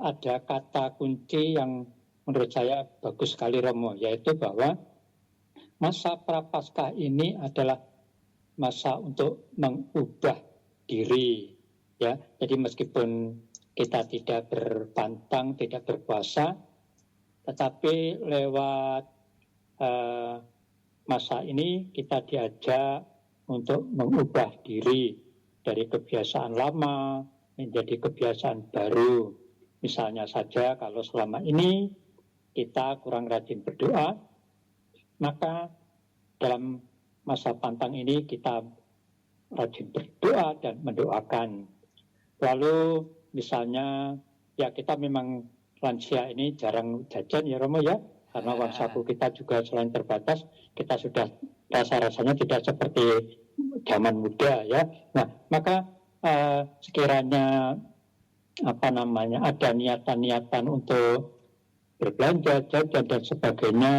ada kata kunci yang menurut saya bagus sekali Romo, yaitu bahwa masa Prapaskah ini adalah masa untuk mengubah diri, ya. Jadi meskipun kita tidak berpantang, tidak berpuasa, tetapi lewat masa ini kita diajak untuk mengubah diri dari kebiasaan lama menjadi kebiasaan baru. Misalnya saja kalau selama ini kita kurang rajin berdoa, maka dalam masa pantang ini kita rajin berdoa dan mendoakan. Lalu misalnya ya kita memang lansia ini jarang jajan ya Romo ya, karena uang saku kita juga selain terbatas, kita sudah rasa-rasanya tidak seperti zaman muda ya. Nah maka sekiranya ada niatan-niatan untuk berbelanja, jajan dan sebagainya,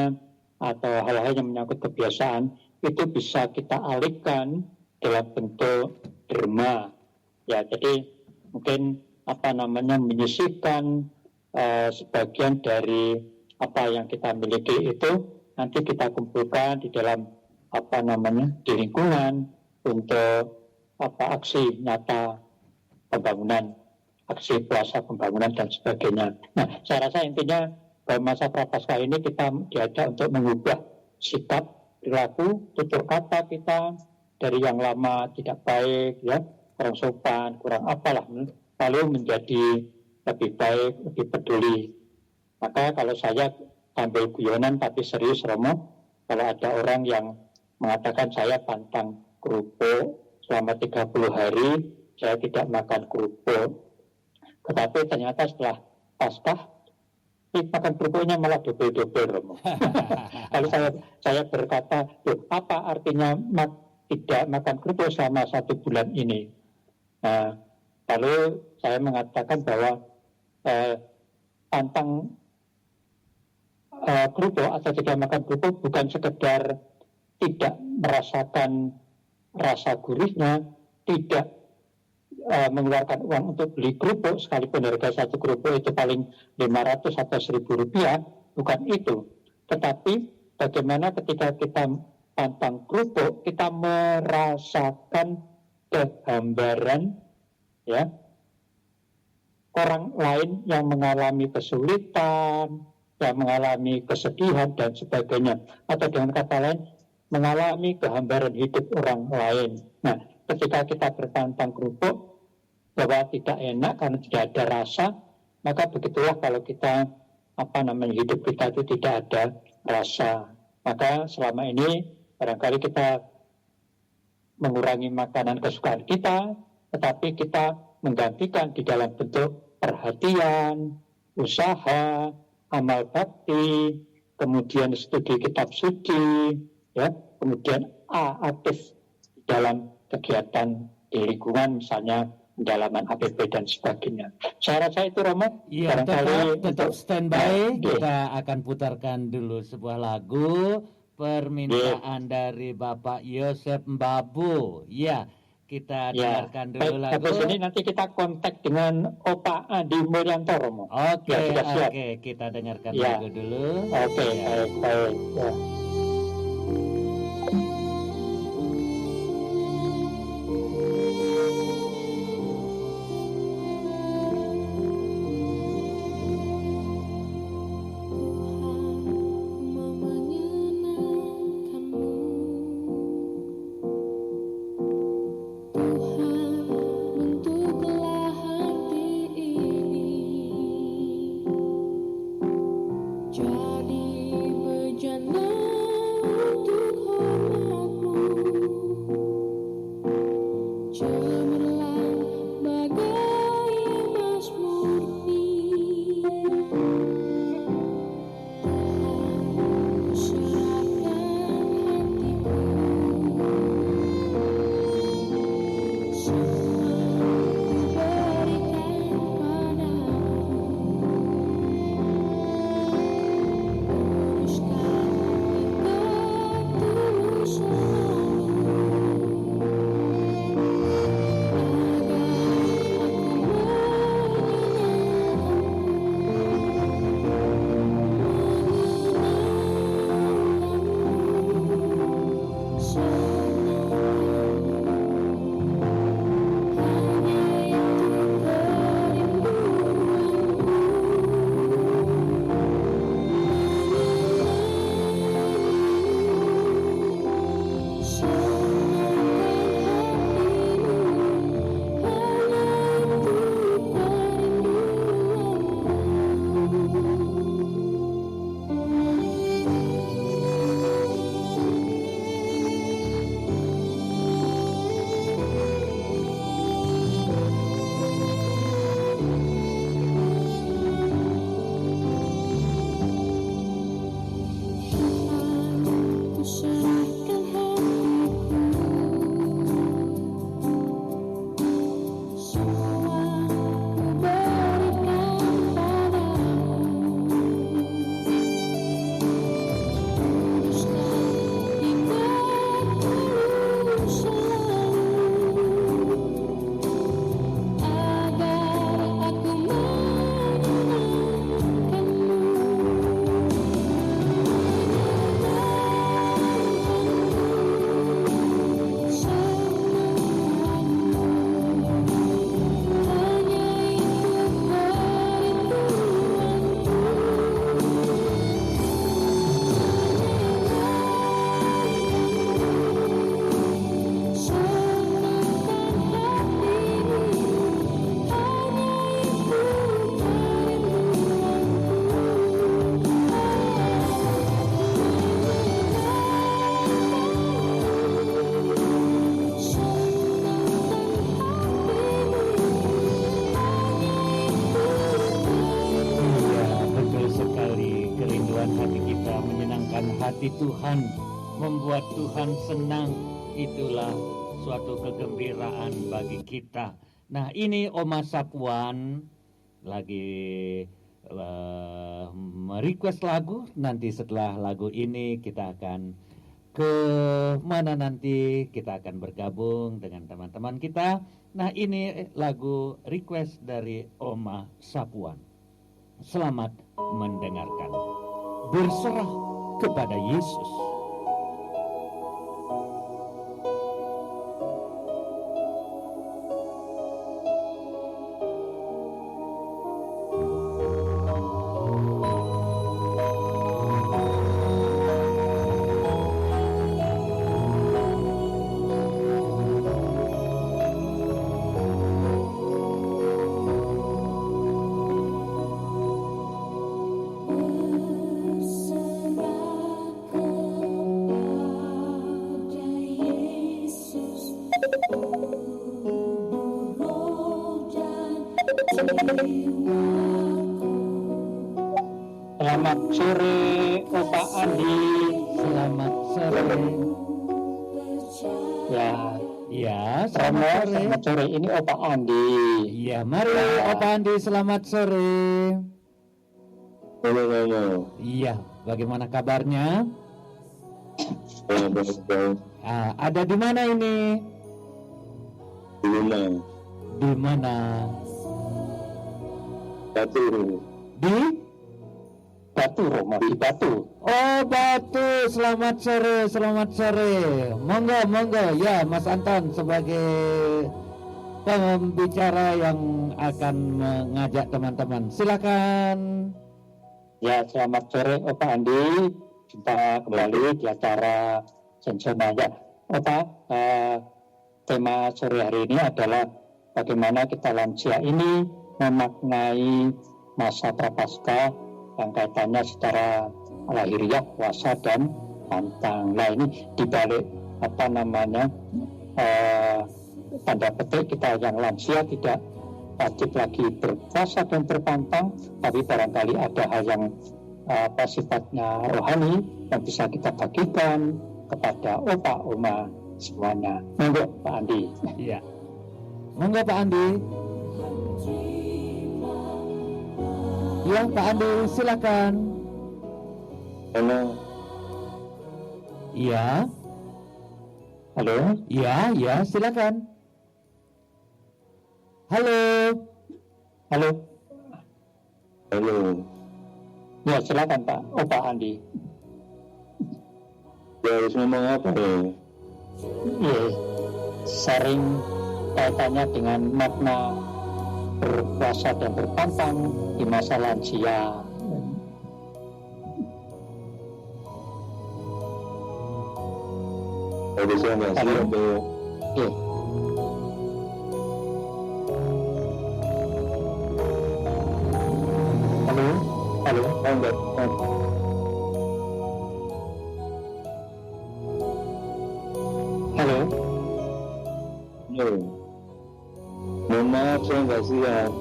atau hal-hal yang menyangkut kebiasaan, itu bisa kita alihkan dalam bentuk derma. Ya, jadi mungkin menyisihkan sebagian dari apa yang kita miliki itu nanti kita kumpulkan di dalam di lingkungan untuk aksi nyata pembangunan, aksi puasa pembangunan dan sebagainya. Nah, saya rasa intinya bahwa masa Prapaskah ini kita diajak untuk mengubah sikap, perilaku, tutur kata kita dari yang lama tidak baik, ya, kurang sopan, kurang apalah, lalu menjadi lebih baik, lebih peduli. Maka kalau saya sambil guyonan tapi serius Romo, kalau ada orang yang mengatakan saya pantang kerupuk selama 30 hari, saya tidak makan kerupuk. Tetapi ternyata setelah Paskah, makan kerupuknya malah double-double Romo. Lalu saya berkata, apa artinya tidak makan kerupuk selama 1 bulan ini? Nah, lalu saya mengatakan bahwa pantang kerupuk atau tidak makan kerupuk bukan sekedar tidak merasakan rasa gurihnya, tidak mengeluarkan uang untuk beli kerupuk, sekalipun harga 1 kerupuk itu paling 500 atau 1.000 rupiah, bukan itu. Tetapi bagaimana ketika kita pantang kerupuk, kita merasakan kehambaran, ya, orang lain yang mengalami kesulitan, yang mengalami kesedihan dan sebagainya, atau dengan kata lain mengalami kehambaran hidup orang lain. Nah, ketika kita berpantang kerupuk bahwa tidak enak karena tidak ada rasa, maka begitulah kalau kita hidup kita itu tidak ada rasa. Maka selama ini barangkali kita mengurangi makanan kesukaan kita, tetapi kita menggantikan di dalam bentuk perhatian, usaha, amal bakti, kemudian studi kitab suci, ya, kemudian aktif dalam kegiatan di lingkungan, misalnya pendalaman APP dan sebagainya. Saya rasa itu Romo. Iya, tetap standby. Kita akan putarkan dulu sebuah lagu permintaan dari Bapak Yosef Mbabu. Ya, kita Ya, dengarkan dulu baik, lagu. habis ini nanti kita kontak dengan Opa Andi Murianto, Romo. Oke, Ya, sudah siap. oke, kita dengarkan Ya. lagu dulu. Oke, Ya. baik. Ya. Jadi bejana untuk hormatmu, cemerlang bagai emas murni. Tuhan, serahkan hatiku, semua berikan padamu. Uruskan engkau tulus selalu, hati Tuhan, membuat Tuhan senang, itulah suatu kegembiraan bagi kita. Nah, ini Oma Sapuan lagi merequest lagu. Nanti setelah lagu ini kita akan ke mana, nanti kita akan bergabung dengan teman-teman kita. Nah, ini lagu request dari Oma Sapuan. Selamat mendengarkan. Berserah kepada Yesus. Selamat sore, Opa Andi. Selamat sore. Ya, selamat sore. Ini Opa Andi. Ya, mari Opa Andi, selamat sore. Halo. Iya, bagaimana kabarnya? Ada di mana ini? Di rumah. Di mana? Batu. Di Batu, Romo di Batu. Oh, Batu. Selamat sore, selamat sore. Monggo, monggo. Ya, Mas Anton sebagai pembicara yang akan mengajak teman-teman. Silakan. Ya, selamat sore Opa Andi. Jumpa kembali di acara Sensomaya. Opa, tema sore hari ini adalah bagaimana kita lansia ini memaknai masa prapaskah yang kaitannya secara lahiriah, puasa dan pantang. Nah, ini dibalik tanda petik kita yang lansia tidak wajib lagi berpuasa dan berpantang, tapi barangkali ada hal yang sifatnya rohani yang bisa kita bagikan kepada opa oma semuanya. Monggo Pak Andi. Iya. Monggo Pak Andi. Ya, Pak Andi, silakan. Halo. Iya. Halo. Iya, silakan. Halo. Halo. Halo. Ya, silakan Pak Opa Andi. Ya, harus ngomong apa ya? Ya, sering kaitannya dengan makna berpuasa dan berpantang di masa lansia. Ada saya nggak sih atau Ya. Halo, halo. enggak? Halo. Halo. Mohon maaf saya nggak siap.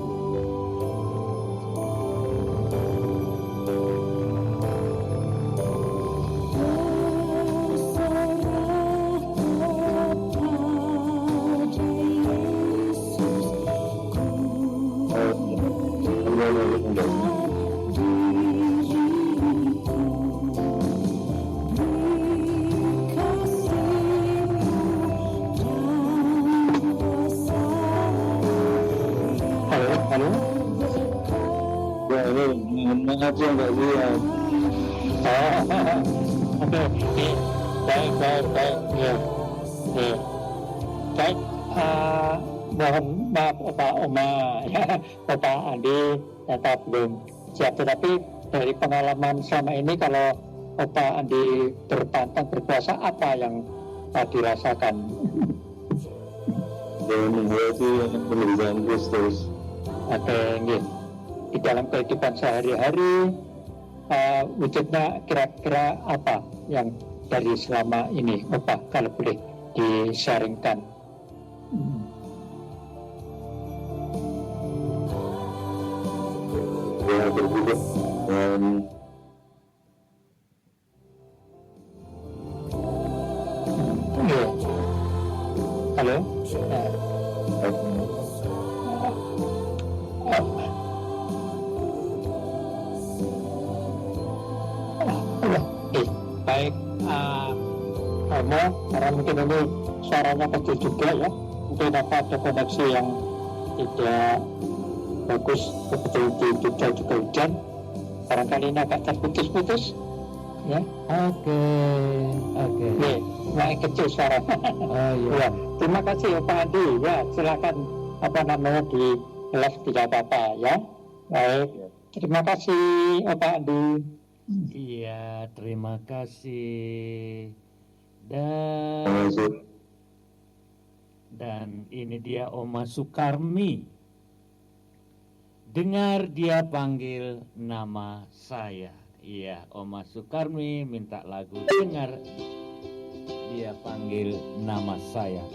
Halo. Ya ini mohon maaf saya nggak siap. Oke. Baik. Ya. Baik. Mohon maaf Opa Oma, ya, Opa Andi tetap belum siap. Tetapi dari pengalaman selama ini, kalau Opa Andi berpantang berpuasa, apa yang dirasakan? Dan menghayati penderitaan Kristus. Oke, nggih. Di dalam kehidupan sehari-hari, wujudnya kira-kira apa yang dari selama ini, Opa, kalau boleh di-sharingkan? Ya berbeda. Iya. Halo. Baik, Romo, karena mungkin ini suaranya kecil juga ya, mungkin ada koneksi yang tidak bagus, betul di Jogja juga hujan, barangkali ini agak terputus-putus, ya. Oke. Nih, naik kecil suaranya. Oh iya. Ya, terima kasih Pak Andi, ya silakan di live, tidak apa-apa ya. Baik, terima kasih Pak Andi. Iya, terima kasih. Dan ini dia Oma Sukarmi. Dengar dia panggil nama saya. Iya, Oma Sukarmi minta lagu Dengar dia panggil nama saya.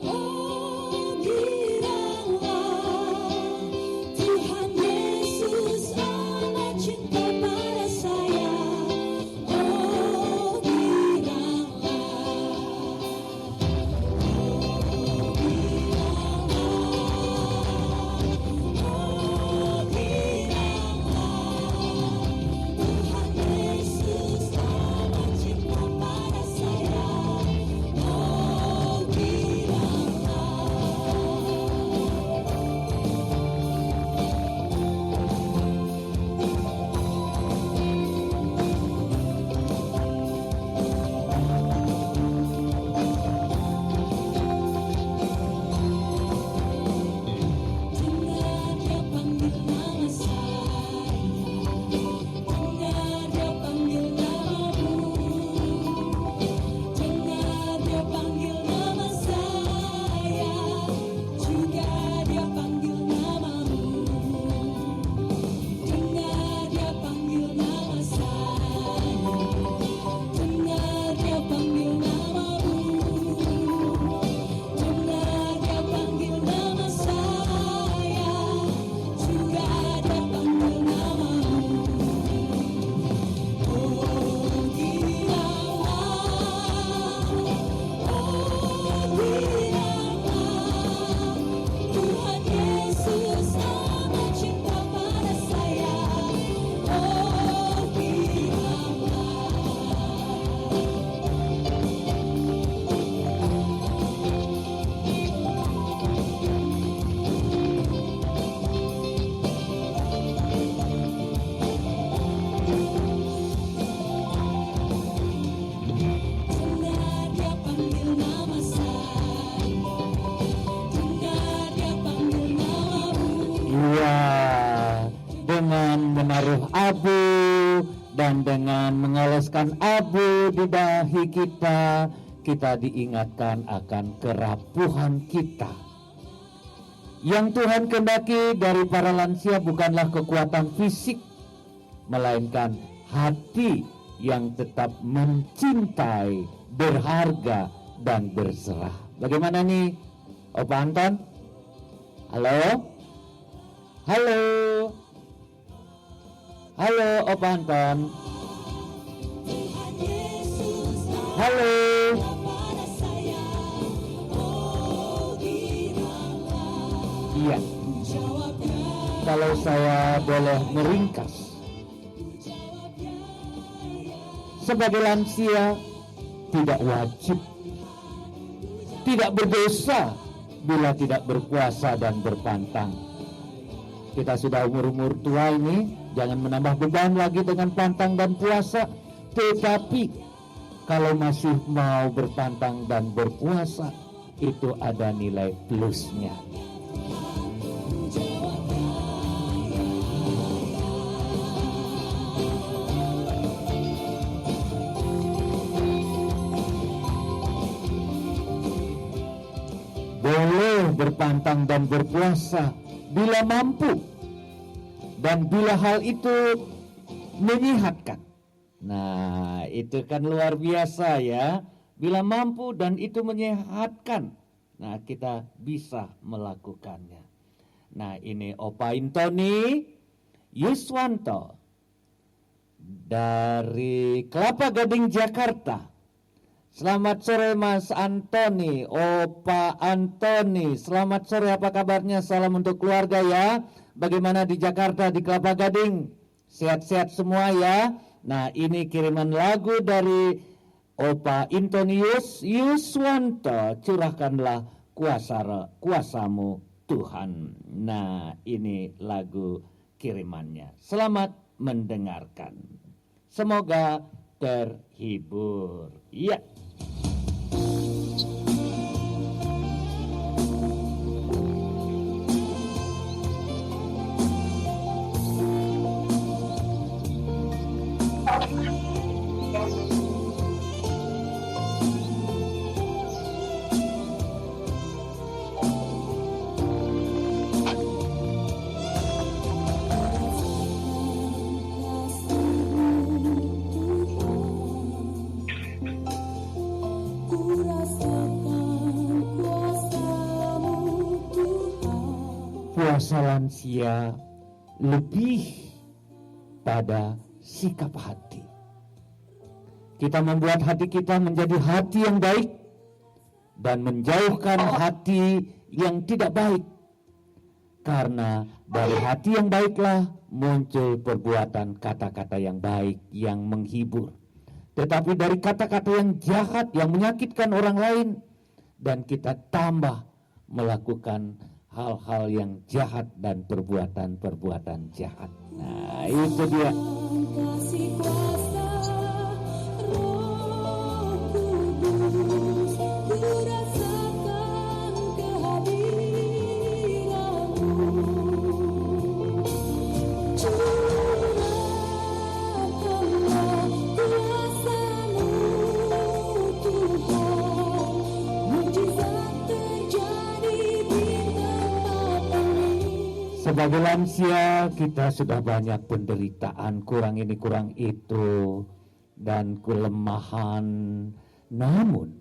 Oh Dengar dia panggil nama saya, dengar dia panggil namamu. Iya, dengan menaruh abu dan dengan mengoleskan abu di dahi kita, kita diingatkan akan kerapuhan kita. Yang Tuhan kehendaki dari para lansia bukanlah kekuatan fisik, melainkan hati yang tetap mencintai, berharga, dan berserah. Bagaimana nih, Opa Anton? Halo? Halo? Halo, Opa Anton? Tuhan Yesus Halo? pada saya, oh biarlah Iya, jawabnya, kalau saya boleh meringkas, sebagai lansia tidak wajib, tidak berdosa bila tidak berpuasa dan berpantang. Kita sudah umur-umur tua ini, jangan menambah beban lagi dengan pantang dan puasa. Tetapi kalau masih mau berpantang dan berpuasa, itu ada nilai plusnya. Boleh berpantang dan berpuasa bila mampu dan bila hal itu menyehatkan. Nah, itu kan luar biasa ya. Bila mampu dan itu menyehatkan, nah kita bisa melakukannya. Nah, ini Opa Intoni Yuswanto dari Kelapa Gading, Jakarta. Selamat sore Mas Antoni, Opa Antoni. Selamat sore, apa kabarnya? Salam untuk keluarga ya. Bagaimana di Jakarta, di Kelapa Gading? Sehat-sehat semua ya. Nah, ini kiriman lagu dari Opa Intonius Yuswanto. Curahkanlah kuasamu Tuhan. Nah, ini lagu kirimannya. Selamat mendengarkan. Semoga terhibur. Iya. Puasa lansia lebih pada sikap hati. Kita membuat hati kita menjadi hati yang baik dan menjauhkan hati yang tidak baik. Karena dari hati yang baiklah muncul perbuatan kata-kata yang baik yang menghibur. Tetapi dari kata-kata yang jahat yang menyakitkan orang lain, dan kita tambah melakukan hal-hal yang jahat dan perbuatan-perbuatan jahat. Nah, itu dia. kasih kuasa Roh Kudus, ku rasakan kehadiran-Mu. Curahkanlah kuasa-Mu Tuhan, mukjizat terjadi di tempat ini. Sebagai lansia kita sudah banyak penderitaan, kurang ini kurang itu, dan kelemahan. Namun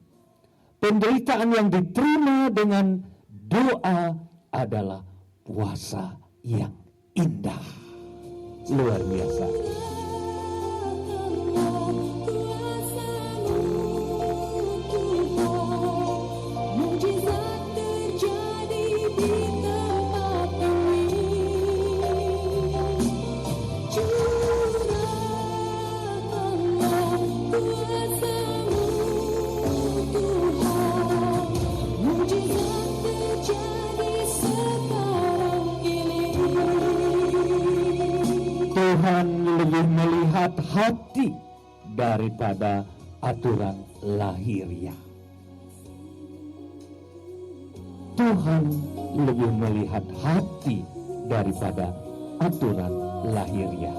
penderitaan yang diterima dengan doa adalah puasa yang indah. Luar biasa. Mukjizat terjadi di tempat ini. Curahkanlah kuasa-Mu Tuhan, mukjizat terjadi sekarang ini. Tuhan lebih melihat melihat hati daripada aturan lahiriah. Tuhan lebih melihat hati daripada aturan lahiriah.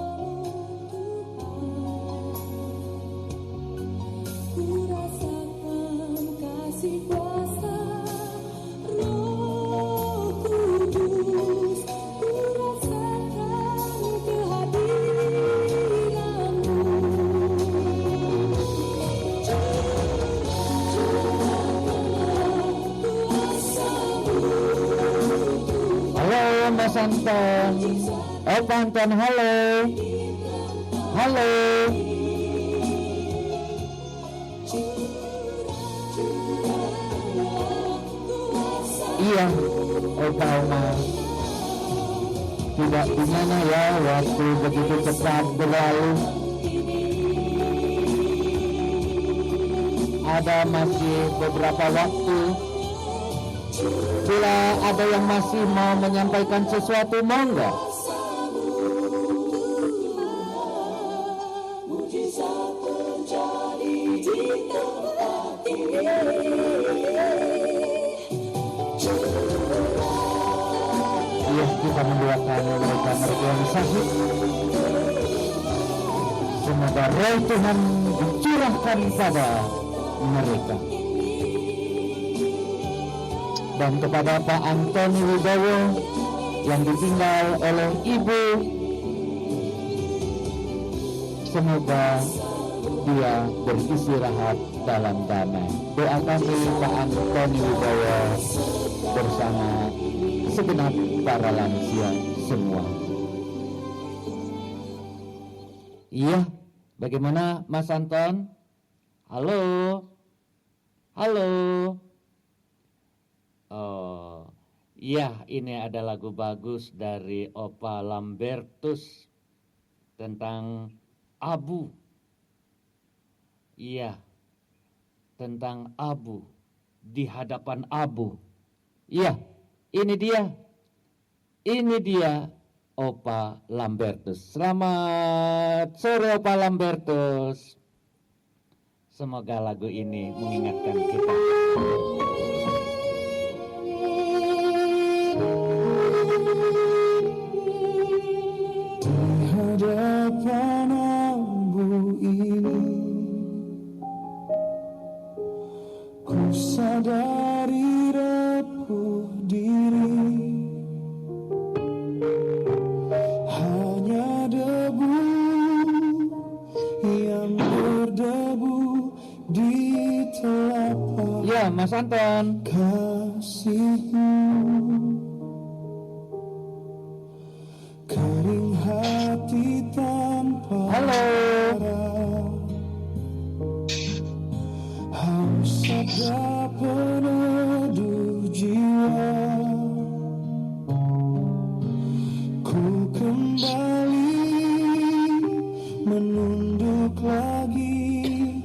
Ku rasakan kasih kuasa Roh Kudus, ku rasakan kehadiran-Mu. Halo Mas Anton. Pak Anton, halo. Halo. Iya, Opa Oma. Tidak gimana ya, waktu begitu cepat berlalu. Ada masih beberapa waktu. Bila ada yang masih mau menyampaikan sesuatu, mau nggak? Mujizat terjadi di tempat ini. Iya, kita mendoakan mereka yang sakit. Semoga roh Tuhan dicurahkan pada mereka. Dan kepada Pak Antoni Wibowo yang ditinggal oleh ibu, semoga dia beristirahat dalam damai. Doa kami Pak Antoni Wibowo bersama segenap para lansia semua. Iya, bagaimana Mas Anton? Halo? Halo? Oh, iya, ini ada lagu bagus dari Opa Lambertus tentang abu. Iya, tentang abu, di hadapan abu. Iya, ini dia. Ini dia Opa Lambertus. Selamat sore Opa Lambertus. Semoga lagu ini mengingatkan kita. Di hadapan abu ini, ku sadari rapuh diri. Hanya debu yang berdebu di telapak Ya, Mas Anton. kasih-Mu. Kering hati tanpa Halo. harap, haus sabda peneduh jiwa. Ku kembali menunduk lagi,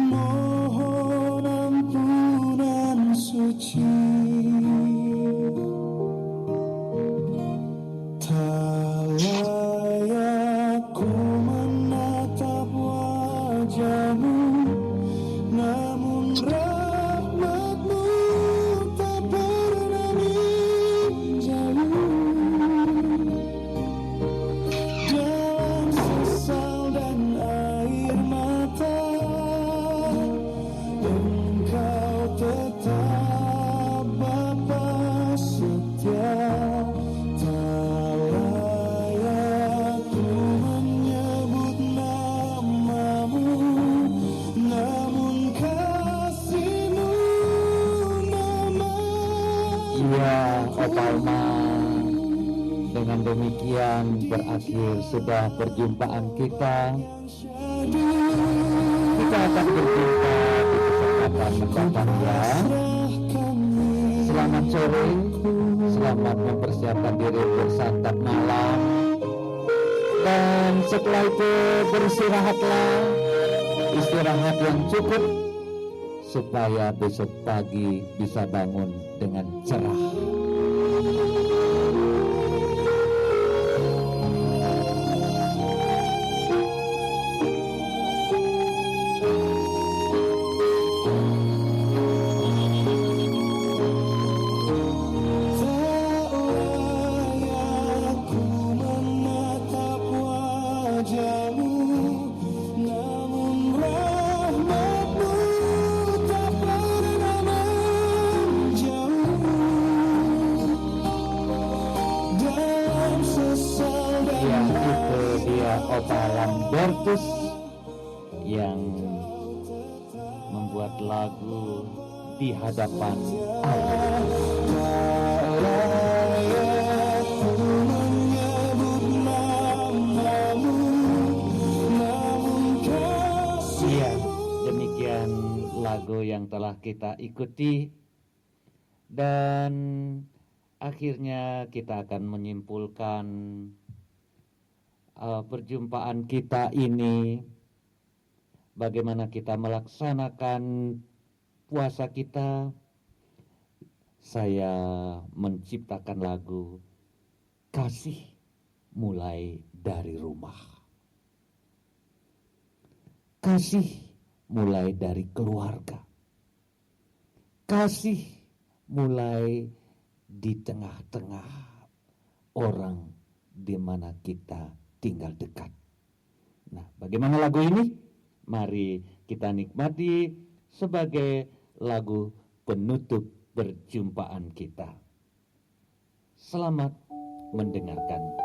mohon ampunan suci. Tak layak ku menatap wajah-Mu, namun rahmat-Mu tak pernah menjauh. Dalam sesal dan air mata, Engkau tetap Bapa setia. Tak layak ku menyebut nama-Mu, namun kasih-Mu nama. Iya, Opa Oma. Dengan demikian berakhir sudah perjumpaan kita. Kita akan berjumpa di kesempatan mendatang ya. Selamat sore, selamat mempersiapkan diri bersantap malam. Dan setelah itu beristirahatlah, istirahat yang cukup supaya besok pagi bisa bangun dengan cerah. Albertus yang membuat lagu Di Hadapan Allah. Iya, demikian lagu yang telah kita ikuti, dan akhirnya kita akan menyimpulkan perjumpaan kita ini, bagaimana kita melaksanakan puasa kita. Saya menciptakan lagu Kasih Mulai Dari Rumah. Kasih mulai dari keluarga. Kasih mulai di tengah-tengah orang di mana kita tinggal dekat. Nah, bagaimana lagu ini? Mari kita nikmati sebagai lagu penutup perjumpaan kita. Selamat mendengarkan.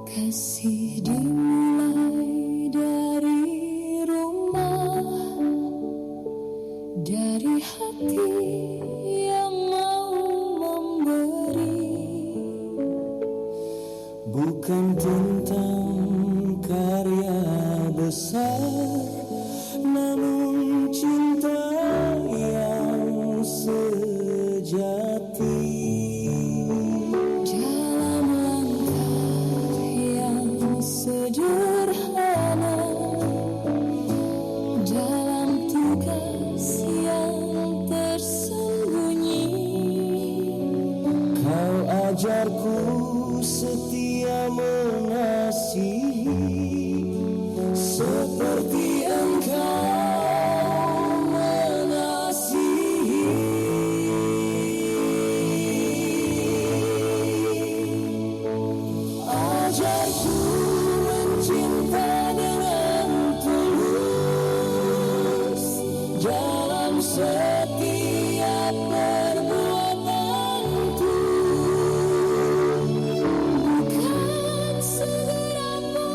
Kasih dimulai dari rumah, dari hati yang mau memberi. Bukan tentang karya besar, namun cinta yang sejati. Dalam langkah yang sederhana, dalam tugas yang tersembunyi, Kau ajarku setia mengasihi seperti Engkau mengasihi. Ajarku mencinta dengan tulus dalam setiap perbuatanku. bukan seberapa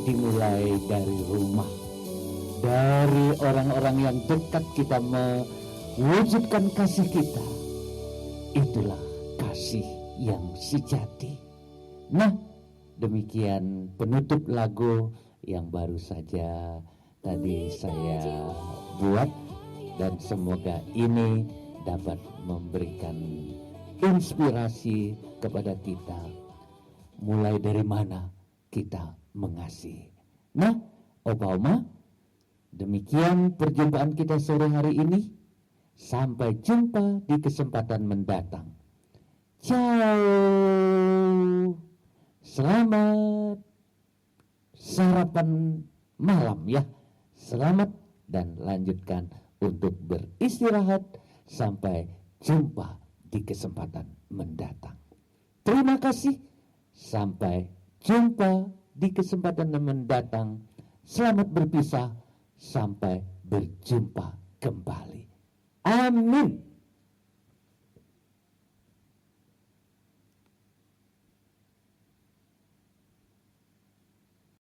dimulai dari rumah, dari orang-orang yang dekat kita mewujudkan kasih kita. Itulah kasih yang sejati. Nah, demikian penutup lagu yang baru saja tadi saya buat, dan semoga ini dapat memberikan inspirasi kepada kita. Mulai dari mana kita mengasihi. Nah, Opa-Oma, demikian perjumpaan kita sore hari ini. Sampai jumpa di kesempatan mendatang. Ciao. Selamat sarapan malam ya. Selamat dan lanjutkan untuk beristirahat. Sampai jumpa di kesempatan mendatang. Terima kasih. Sampai jumpa di kesempatan mendatang. Selamat berpisah. Sampai berjumpa kembali. Amin.